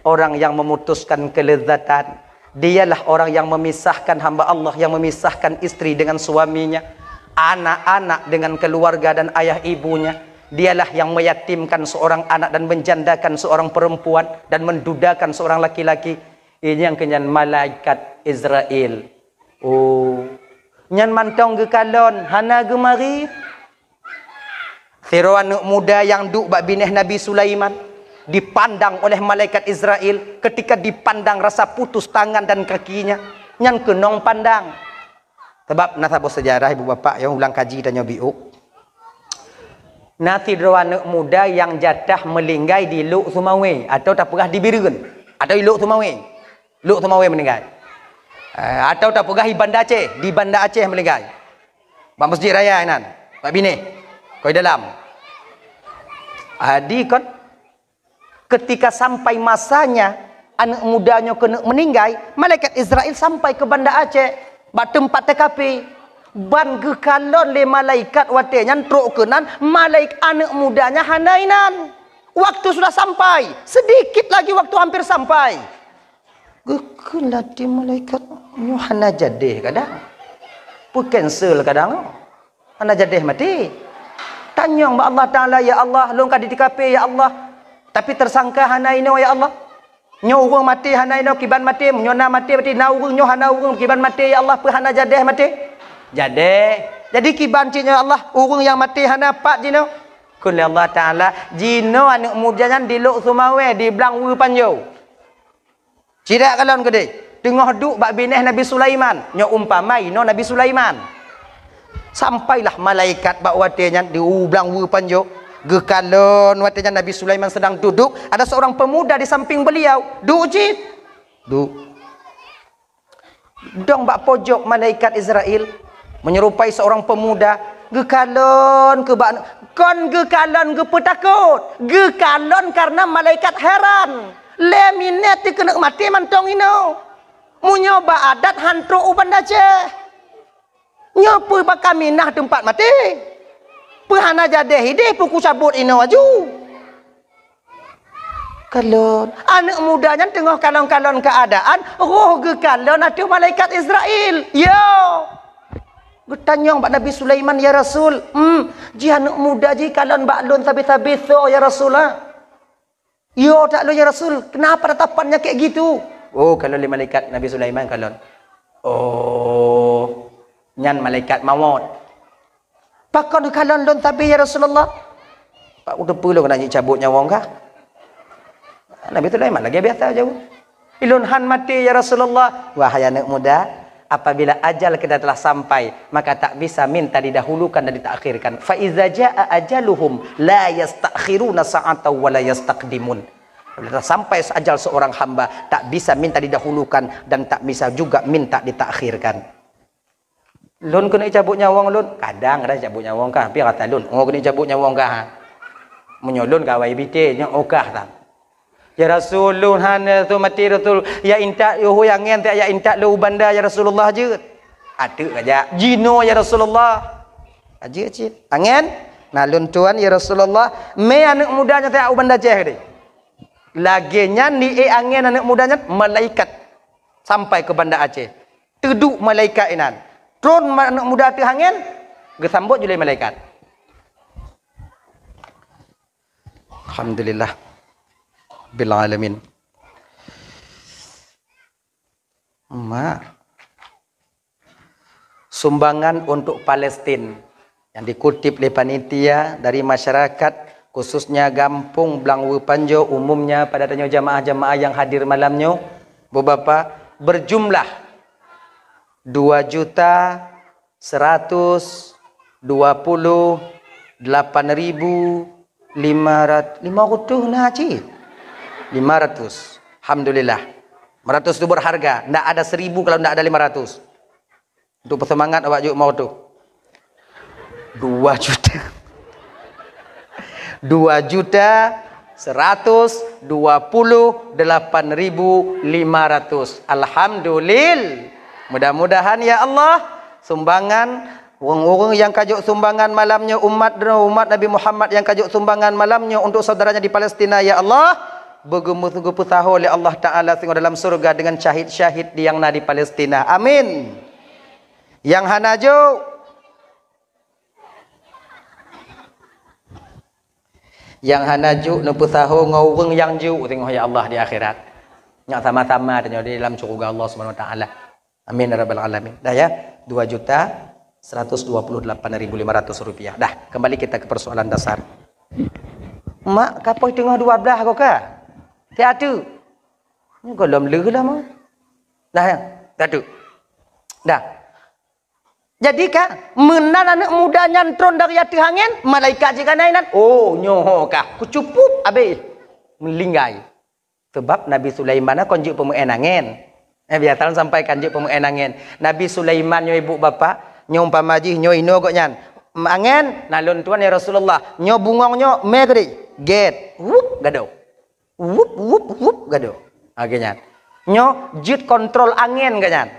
orang yang memutuskan kelezatan. Dialah orang yang memisahkan hamba Allah. Yang memisahkan istri dengan suaminya. Anak-anak dengan keluarga dan ayah ibunya. Dialah yang meyatimkan seorang anak dan menjandakan seorang perempuan dan mendudakan seorang laki-laki. Ini yang kenyan malaikat Israel. Oh, nyan mantong ge kalon hana ge mari. Siro anak muda yang duk bak bineh Nabi Sulaiman dipandang oleh malaikat Israel. Ketika dipandang rasa putus tangan dan kakinya, nyan kenong pandang. Sebab nasabah sejarah ibu bapa yang ulang kaji dan nyobiuk. Nanti dua anak muda yang jatah melinggai di Luk Sumawe atau tak pernah di Birun atau di Luk Sumawe. Luk Sumawe meninggal. Atau tak pernah di Banda Aceh, di Banda Aceh melinggai. Pak Masjid Raya nan, Pak Bine. Koi dalam. Adi kan ketika sampai masanya anak mudanya kena meninggal, malaikat Israel sampai ke Banda Aceh. Bak tempat TKP ban ge kalon le malaikat watenya truk kenan malaik anak mudanya hanainan. Waktu sudah sampai, sedikit lagi waktu hampir sampai. Ge kena di malaikat nyo hana jadeh kadang. Pu cancel kadang. Hana jadeh mati. Tanyong ba Allah Taala ya Allah long ka di TKP ya Allah. Tapi tersangka hanaino ya Allah. Nyo urung mati hanai no kiban mati nyona mati na urung nyo hana urung kiban mati ya Allah pahana jadeh mati jadeh jadi kiban ci ya Allah urung yang mati hana pak jino kun Allah Taala jino anak mudanya di Luk Sumawe di belang wu panjo tidak kalon gede tengah duk bak bineh Nabi Sulaiman nyo umpamai no Nabi Sulaiman sampailah malaikat bak watenya di belang wu panjo. Gekalon waktunya Nabi Sulaiman sedang duduk, ada seorang pemuda di samping beliau, duduk jit. Dong bak pojok malaikat Israel menyerupai seorang pemuda, gekalon ke bak kon gekalon ge petakut. Gekalon karena malaikat heran. Le minat kena mati mantong ino. Munyo ba adat hantro uban Aceh. Nyopu bakaminah tempat mati. Pahana jadeh ide puku cabut ino aju. Kalon anak mudanya tengah kalon-kalon keadaan roh ge kalon ada malaikat Israel. Yo. Bertanyong bak Nabi Sulaiman ya Rasul. Ji anak muda ji kalon bak lon sabit-sabit so ya Rasulullah. Yo tak lo ya Rasul. Kenapa tatapannya kayak gitu? Oh kalon le malaikat Nabi Sulaiman kalon. Oh nyan malaikat maut. Pakon kalon lon tapi ya Rasulullah. Pak udah perlu kena cabut nyawa kah? Nabi Sulaiman lagi biasa jauh. Ilun han mati ya Rasulullah. Wahai anak muda, apabila ajal kita telah sampai, maka tak bisa minta didahulukan dan ditakhirkan. Fa iza jaa ajaluhum la yastakhiruna sa'atan wa la yastaqdimun. Sampai ajal seorang hamba tak bisa minta didahulukan dan tak bisa juga minta ditakhirkan. Lun kena cabut nyawang lun, kadang ada cabut nyawang kah, tapi kata lun, oh kena cabut nyawang kah, menyolun kawai bite nya okah tak. Ya Rasulun hana tu mati Rasul, ya intak yo yang ngente ya intak lu banda ya Rasulullah je. Ada aja jino ya Rasulullah. Aja cik, angin, nalun tuan ya Rasulullah, me anak mudanya tak banda je deh. Laginya ni angin anak mudanya malaikat sampai ke Banda Aceh. Teduk malaikat inan. Tron anak muda tu angin gesambut julai malaikat. Alhamdulillah bil alamin. Sumbangan untuk Palestin yang dikutip oleh panitia dari masyarakat khususnya Gampung Blangwu Panjo, umumnya pada tanya jamaah-jamaah yang hadir malamnya, Bapak berjumlah 2.128.500 nah cik 500. Alhamdulillah 500 itu berharga, tidak ada 1.000 kalau tidak ada 500. Untuk persemangat awak juk mau tu 2.128.500. Alhamdulillah. Mudah-mudahan ya Allah sumbangan orang-orang yang kajuk sumbangan malamnya, umat Nabi Muhammad yang kajuk sumbangan malamnya untuk saudaranya di Palestina ya Allah, bergemus-gemus tahu oleh Allah Taala sehingga dalam surga dengan syahid-syahid yang di Palestina. Amin. Yang hanajo yang hanajuk nu pusaho ngaweng yang ju tengok ya Allah di akhirat nya sama-sama tanya di dalam surga Allah Subhanahu wa taala. Amin ya rabbal alamin. Dah ya 2.128.500 rupiah. Dah kembali kita ke persoalan dasar. Mak kapoi tengah 12 kau ka? Tiada. Ni golom le lah mak. Dah ya. Tiada. Dah. Jadi kan menan anak muda nyantron dari hati angin, malaikat jika nainan. Oh, nyoho kah? Kucupup habis melinggai. Sebab Nabi Sulaiman konjuk pemu'en angin. Biasa sampai kanjuk pemu'en angin. Nabi Sulaiman nyo ibu bapa, nyo umpamaji nyo ino kok nyan. Angin nalun tuan ya Rasulullah. Nyo bungong nyo me gede. Get. Wup gado. Wup wup wup gado. Akhirnya. Nyo jut kontrol angin kanyan.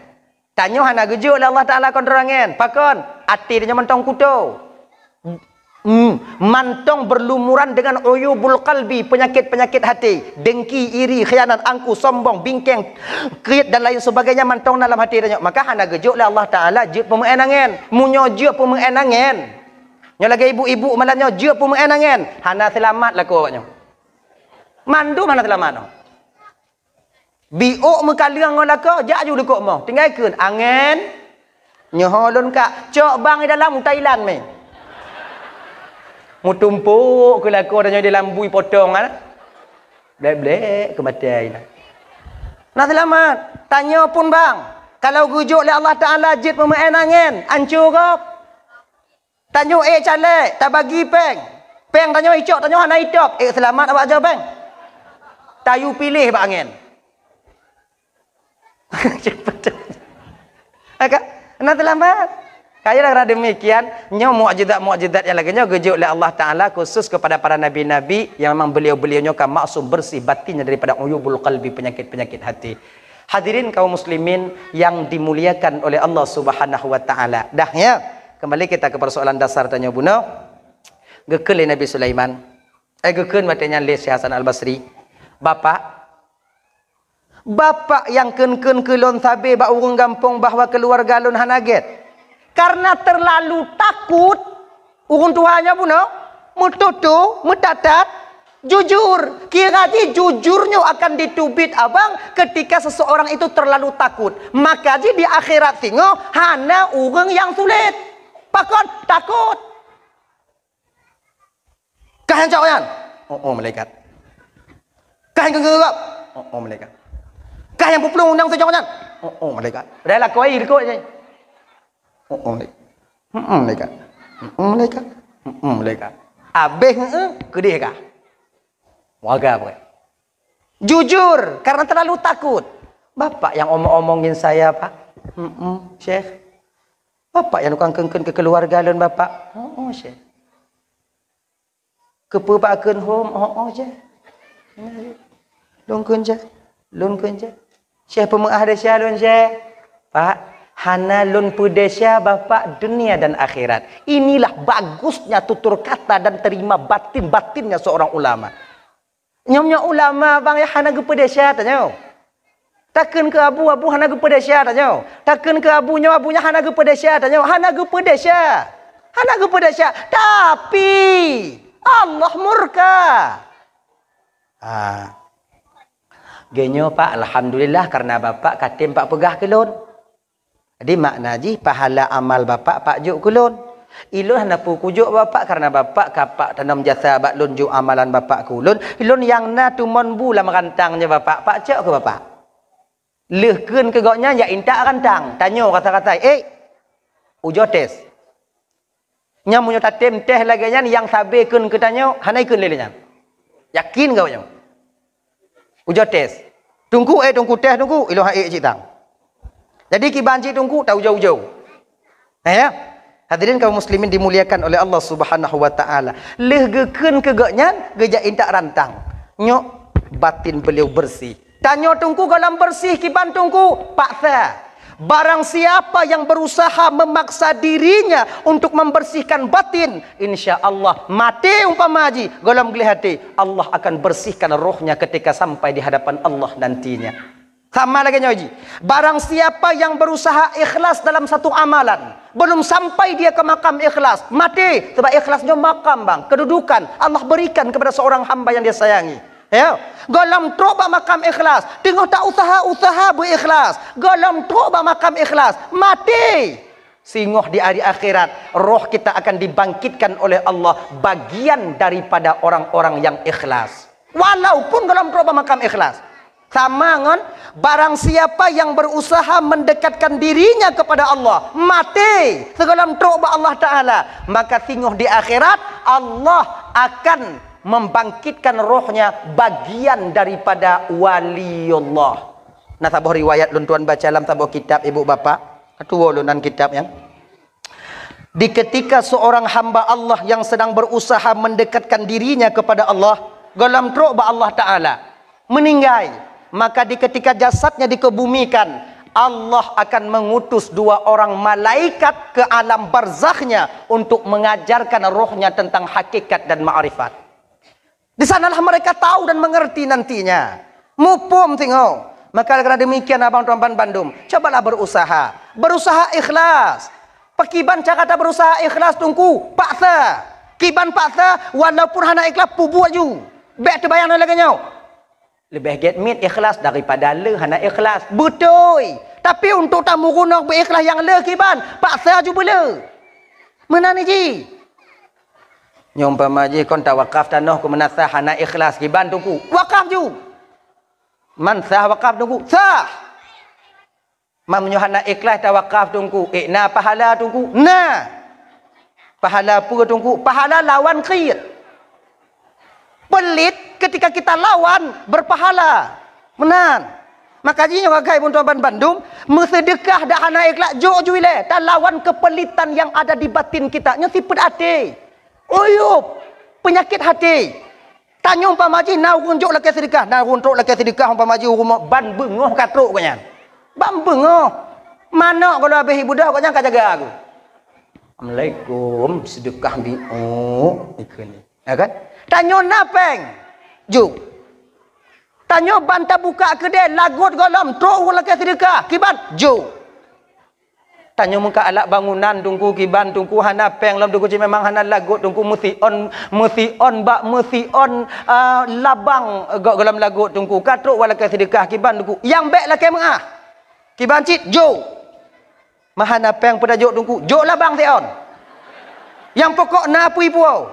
Tanya hana gejuk oleh Allah Ta'ala kontrol angin. Pakon, hati dia mentong kuto. Mantong berlumuran dengan uyubul qalbi, penyakit-penyakit hati. Dengki, iri, khianat, angku, sombong, bingkeng, kriit dan lain sebagainya mantong dalam hati dia. Maka hana gejuk oleh Allah Ta'ala juk pemu'en angin. Munyo juk pemu'en angin. Nyo lagi ibu-ibu malahnya juk pemu'en angin. Hana selamat lah koknya. Mandu mana selamat no? Biuk mekaliang ngolaka jak ju dekok mo tinggalkeun angin nyoholun kak cok bang di dalam Thailand me mu tumpuk ke lako dan di dalam bui potong ah blek-blek kematian nah selamat tanya pun bang kalau gujuk oleh Allah Taala jid pemain angin hancur ke tanya calek tak bagi peng tanya icok tanya hana itop selamat awak jawab bang tayu pilih bang angin cepat. Agak nak terlambat. Kaya demikian, nyo mukjizat yang lainnya gejuk oleh Allah Taala khusus kepada para nabi-nabi yang memang beliau-beliaunya kan maksum bersih batinnya daripada uyubul qalbi, penyakit-penyakit hati. Hadirin kaum muslimin yang dimuliakan oleh Allah Subhanahu wa taala. Dah ya. Kembali kita ke persoalan dasar tanya buno. Gekel Nabi Sulaiman. Gekel matanya Syekh Hasan Al-Basri. Bapak yang ken-ken kelon sabe bak urang gampung bahwa keluarga lun hanaget. Karena terlalu takut urang tuanya puno, mututu, mutatat, jujur. Kira jujurnya akan ditubit abang ketika seseorang itu terlalu takut. Maka di akhirat tingo hana urang yang sulit. Pakon takut. Kahan cawayan. Oh malaikat. Kahan gegap. Oh malaikat. Kah yang berpelung undang sejauhnya. Oh malaikat. Dah lah kau air kau je. Oh malaikat. Malaikat. Malaikat. Malaikat. Abeh kedih kah? Waga apa? Jujur karena terlalu takut. Bapak yang omong-omongin saya, Pak. Syekh. Bapak yang tukang kengken ke keluarga lun bapak. Syekh. Kepa pak keun home, Syekh. Lun kun je. Syekh pemuah desya lun Syekh. Pak, hana lun pudesya bapak dunia dan akhirat. Inilah bagusnya tutur kata dan terima batin-batinnya seorang ulama. Nyomnya ulama bang ya hana gepedesya tanya. Takkan ke abu hana gepedesya tanya. Takkan ke abunya hana gepedesya tanya. Hana gepedesya. Tapi Allah murka. Genyo Pak, alhamdulillah karena bapak katim pak pegah kelon. Jadi makna ji pahala amal bapak pak juk kelon. Ilun hana pu kujuk bapak karena bapak kapak tanam jasa bak lun juk amalan bapak kulun. Ilun yang na tumon bulam rantangnya bapak. Pak cek ke bapak. Leh keun ke goknya ya intak rantang. Tanyo kata-kata, ujo tes. Nya munyo tatem teh lagi yang sabe keun ke tanyo, hanai keun lelenya. Yakin kau nyo? Ujo tes. Tunggu teh tunggu. Ilo hae citang. Jadi kibanci tunggu tahu jauh-jauh. Ya. Hadirin kaum muslimin dimuliakan oleh Allah Subhanahu wa taala. Leh gekeun ke goknya geja intak rantang. Nyok batin beliau bersih. Tanyo tunggu galam bersih kiban tunggu paksa. Barang siapa yang berusaha memaksa dirinya untuk membersihkan batin, insya Allah mati umpama haji galam gelih hati, Allah akan bersihkan rohnya ketika sampai di hadapan Allah nantinya. Sama lagi nyoji. Barang siapa yang berusaha ikhlas dalam satu amalan, belum sampai dia ke makam ikhlas, mati. Sebab ikhlasnya makam bang, kedudukan Allah berikan kepada seorang hamba yang dia sayangi. Ya, galam toba makam ikhlas, tengok tak usaha berikhlas, galam toba makam ikhlas, mati. Singoh di hari akhirat, roh kita akan dibangkitkan oleh Allah bagian daripada orang-orang yang ikhlas. Walaupun galam toba makam ikhlas. Sama ngon, barang siapa yang berusaha mendekatkan dirinya kepada Allah, mati segalam toba Allah Ta'ala, maka singoh di akhirat Allah akan membangkitkan rohnya bagian daripada waliullah. Nah tabuh riwayat lun tuan baca dalam tabuh kitab ibu bapa ketua lunan kitab yang di ketika seorang hamba Allah yang sedang berusaha mendekatkan dirinya kepada Allah galam troba Allah Ta'ala meninggal, maka di ketika jasadnya dikebumikan Allah akan mengutus 2 orang malaikat ke alam barzakhnya untuk mengajarkan rohnya tentang hakikat dan ma'rifat. Di sanalah mereka tahu dan mengerti nantinya. Mupum tengok. Maka karena demikian abang tuan Bandung, cobalah berusaha. Berusaha ikhlas. Pakiban cakata berusaha ikhlas tungku. Paksa. Kiban paksa walaupun hana ikhlas pubu aju. Bek terbayang lagi nyau. Lebih get mit ikhlas daripada le hana ikhlas. Betul. Tapi untuk tamu gunung berikhlas yang le kiban, paksa aju bela. Mana ni ji? Nyompama je kon tawakaf tanah ku menasah hana ikhlas kiban tungku wakaf ju man sah wakaf tungku sah mam hana ikhlas tawakaf tungku na pahala tungku na pahala pura tungku pahala lawan khir pelit ketika kita lawan berpahala menan maka jinya wakai pun tuan Bandung bersedekah dah hana ikhlas jo ju ile ta lawan kepelitan yang ada di batin kita nya sipet ate uyup penyakit hati. Tanya umpama ji na runjuk laki sedekah, na runjuk laki sedekah umpama ji rumah ban bengoh katruk kanya. Ban bengoh. Mana kalau habis budak kanya ka jaga aku. Assalamualaikum sedekah bi ikun. Ya kan? Tanya napeng. Ju. Tanya banta buka kedai lagut golam truk laki sedekah, kiban ju. Tanya muka alak bangunan tungku kiban tungku hana peng lam tungku memang hana lagut tungku mesti on labang galam lagut tungku katruk walakai sedekah kiban tungku yang bek lakai mengah kiban cit jo mahana peng pada jok tungku jok labang te on yang pokok na pui puau.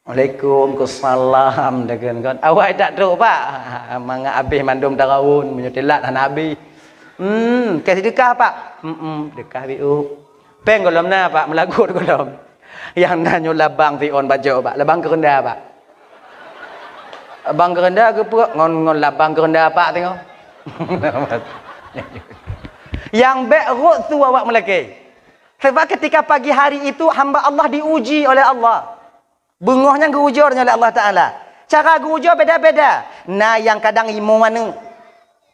Waalaikumsalam dengan kon awak tak truk pak mangga habis mandum tarawun menyetelat hana habis. Kasih sedekah pak. Dekah biu. Peng golom na pak melagut golom. Yang nanyo labang ti on bajo pak. Labang kerendah pak. Abang gerenda ke pura ngon labang gerenda apa tengok. Yang berut tu awak melaki. Sebab ketika pagi hari itu hamba Allah diuji oleh Allah. Bengohnya geujurnya oleh Allah Ta'ala. Cara geujur beda-beda. Nah yang kadang imo mana?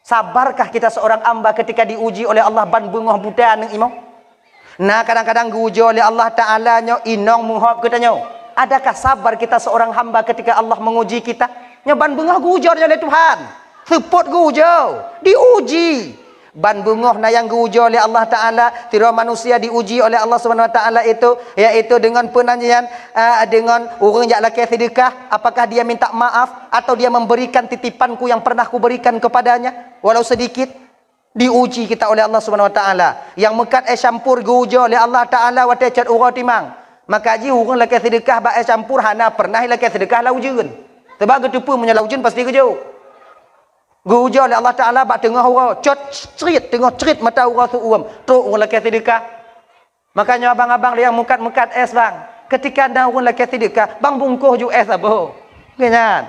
Sabarkah kita seorang hamba ketika diuji oleh Allah ban bengoh buta neng imo? Nah kadang-kadang geujur oleh Allah Ta'ala nyo inong muhab kita nyo. Adakah sabar kita seorang hamba ketika Allah menguji kita? Nyo ban bengoh geujurnya oleh Tuhan. Seput geujur. Diuji. Ban bungoh na yang diuji oleh Allah Ta'ala, tira manusia diuji oleh Allah Subhanahu Wa Ta'ala itu, iaitu dengan penanyaan dengan orang yang laki sedekah, apakah dia minta maaf atau dia memberikan titipanku yang pernah ku berikan kepadanya walau sedikit. Diuji kita oleh Allah Subhanahu Wa Ta'ala. Yang mekat campur diuji oleh Allah Ta'ala wa tacat urang timang. Maka ji orang laki sedekah ba campur hana pernah laki sedekah laujun. Sebab getupu punya laujun pasti kejo. Guja oleh Allah Ta'ala bak tengah orang cot cerit tengah cerit mata orang tu uam truk orang laki sedekah. Makanya abang-abang yang mukat-mukat es bang, ketika ada orang laki sedekah bang bungkuh ju es apa kenyan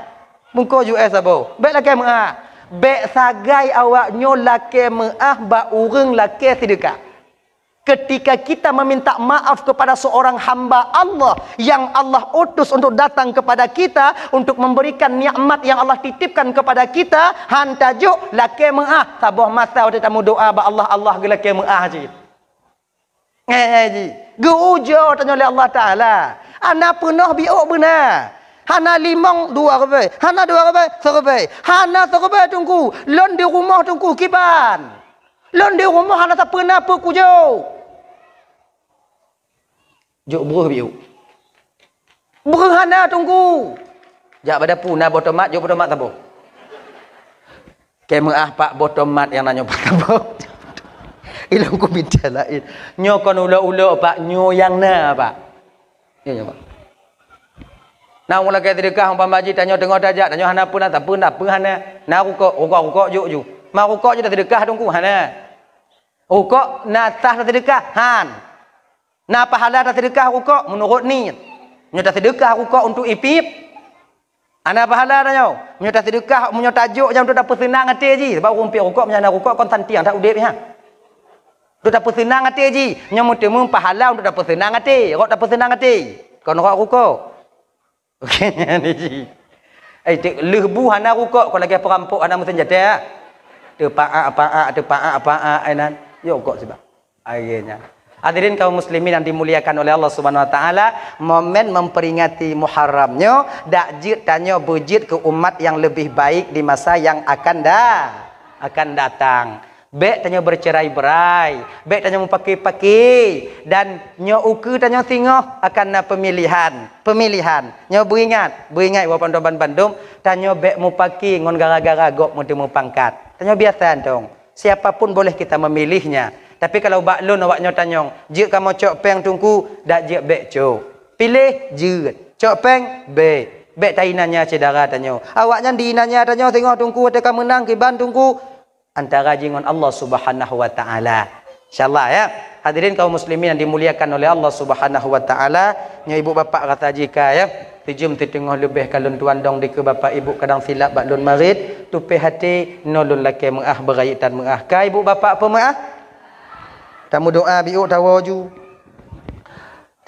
bungkuh ju es apa baik laki meah baik sagai awak nyo laki meah bak orang laki sedekah. Ketika kita meminta maaf kepada seorang hamba Allah yang Allah utus untuk datang kepada kita untuk memberikan nikmat yang Allah titipkan kepada kita, han tajuk laki meah sabah masa kita tamu doa ba Allah ge laki meah ji. Ji. Geujo tanya oleh Allah Taala. Ana penuh biuk benar. Hana limong dua kebai. Hana dua kebai, sekebai. Hana sekebai tunggu. Lon di rumah tunggu kiban. Lon di rumah hana tak pernah apa kujo. Juk buruh biu. Buruh hana tunggu. Jak pada puna botomat, juk botomat tabo. Kemeah pak botomat yang nanya pak tabo. Ilang ku minta lain. Nyo kon ulo-ulo pak, nyo yang na pak. Ya pak. Nah mula ke sedekah umpama ji tanya tengok dajak, tanya hana pun tak pun apa hana. Nah rukuk juk ju. Ma rukuk je tak sedekah tunggu hana. Rukuk na tah sedekah han. Nah pahala tak sedekah rukuk menurut ni. Nyo tak sedekah rukuk untuk ipip. Ana pahala tanya. Nyo tak sedekah menyo tajuk yang untuk dapat senang hati ji. Sebab rumpi rukuk menyana rukuk kon santiang tak udip ha. Untuk dapat senang hati ji. Nyo mutemu pahala untuk dapat senang hati. Rok dapat senang hati. Kon rukuk. Okey ni ji. Tek lehbu hana rukuk kon lagi perampok hana senjata. Tepaak ainan. Yo kok sebab. Akhirnya hadirin kaum muslimin yang dimuliakan oleh Allah Subhanahu Wa Taala, momen memperingati Muharramnya dak jid tanya bujid ke umat yang lebih baik di masa yang akan datang. Baik tanya bercerai-berai, baik tanya mempaki-paki dan nyo uku tanya singoh akan pemilihan. Nyo beringat walaupun Bandung tanya baik mupaki ngon gara-gara gok mu pangkat. Tanya biasa dong. Siapapun boleh kita memilihnya. Tapi kalau baklun awaknya tanyong, jik kamu cok peng tungku, dak jik bek cok. Pilih jik. Cok peng bek. Bek tainanya cedara tanyo. Awaknya diinanya tanyo tengok tungku ada kamu menang kiban tungku antara jingon Allah Subhanahu Wa Taala. Insyaallah ya. Hadirin kaum muslimin yang dimuliakan oleh Allah Subhanahu Wa Taala, nya ibu bapa kata jika ya, tijum titengah lebih kalun tuan dong di ke bapa ibu kadang silap baklun marid, tupe hati nolon laki meah beraitan meah. Ka ibu bapa apa meah? Tamu doa biu tawaju.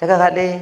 Takak deh.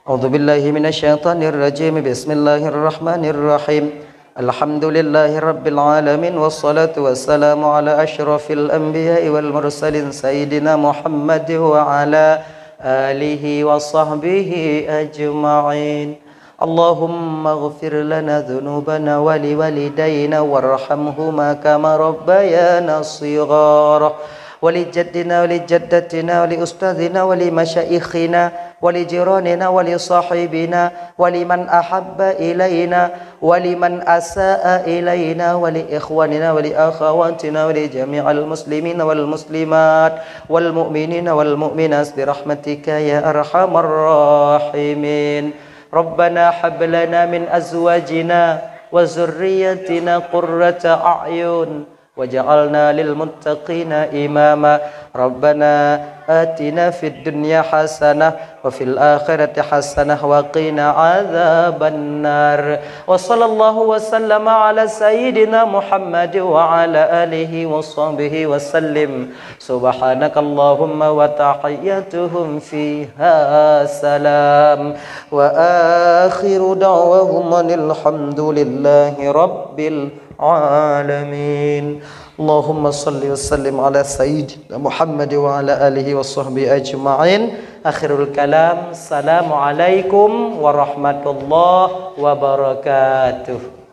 A'udzubillahi minasyaitonirrajim. Bismillahirrahmanirrahim. Alhamdulillahi rabbil alamin wassalatu wassalamu ala asyrafil anbiya'i wal mursalin sayyidina Muhammad wa ala alihi wa sahbihi ajma'in. Allahumma ighfir lana dhunubana wa liwalidayna warhamhuma kama rabbayana shighara. ولجدنا ولجدتنا ولأستاذنا ولمشايخنا ولجيراننا ولصاحبنا ولمن أحب إلينا ولمن أساء إلينا ولإخواننا ولأخواتنا ولجميع المسلمين والمسلمات والمؤمنين والمؤمنات برحمتك يا أرحم الراحمين. ربنا هب لنا من أزواجنا وذريتنا قرة أعين وجعلنا للمتقين إماما ربنا آتنا في الدنيا حسنة وفي الآخرة حسنة وقنا عذاب النار وصلى الله وسلم على سيدنا محمد وعلى آله وصحبه وسلم سبحانك اللهم وتحياتهم فيها سلام وآخر دعوهم الحمد لله رب العالمين اللهم صل وسلم على سيدنا محمد وعلى آله وصحبه أجمعين آخر الكلام السلام عليكم ورحمة الله وبركاته.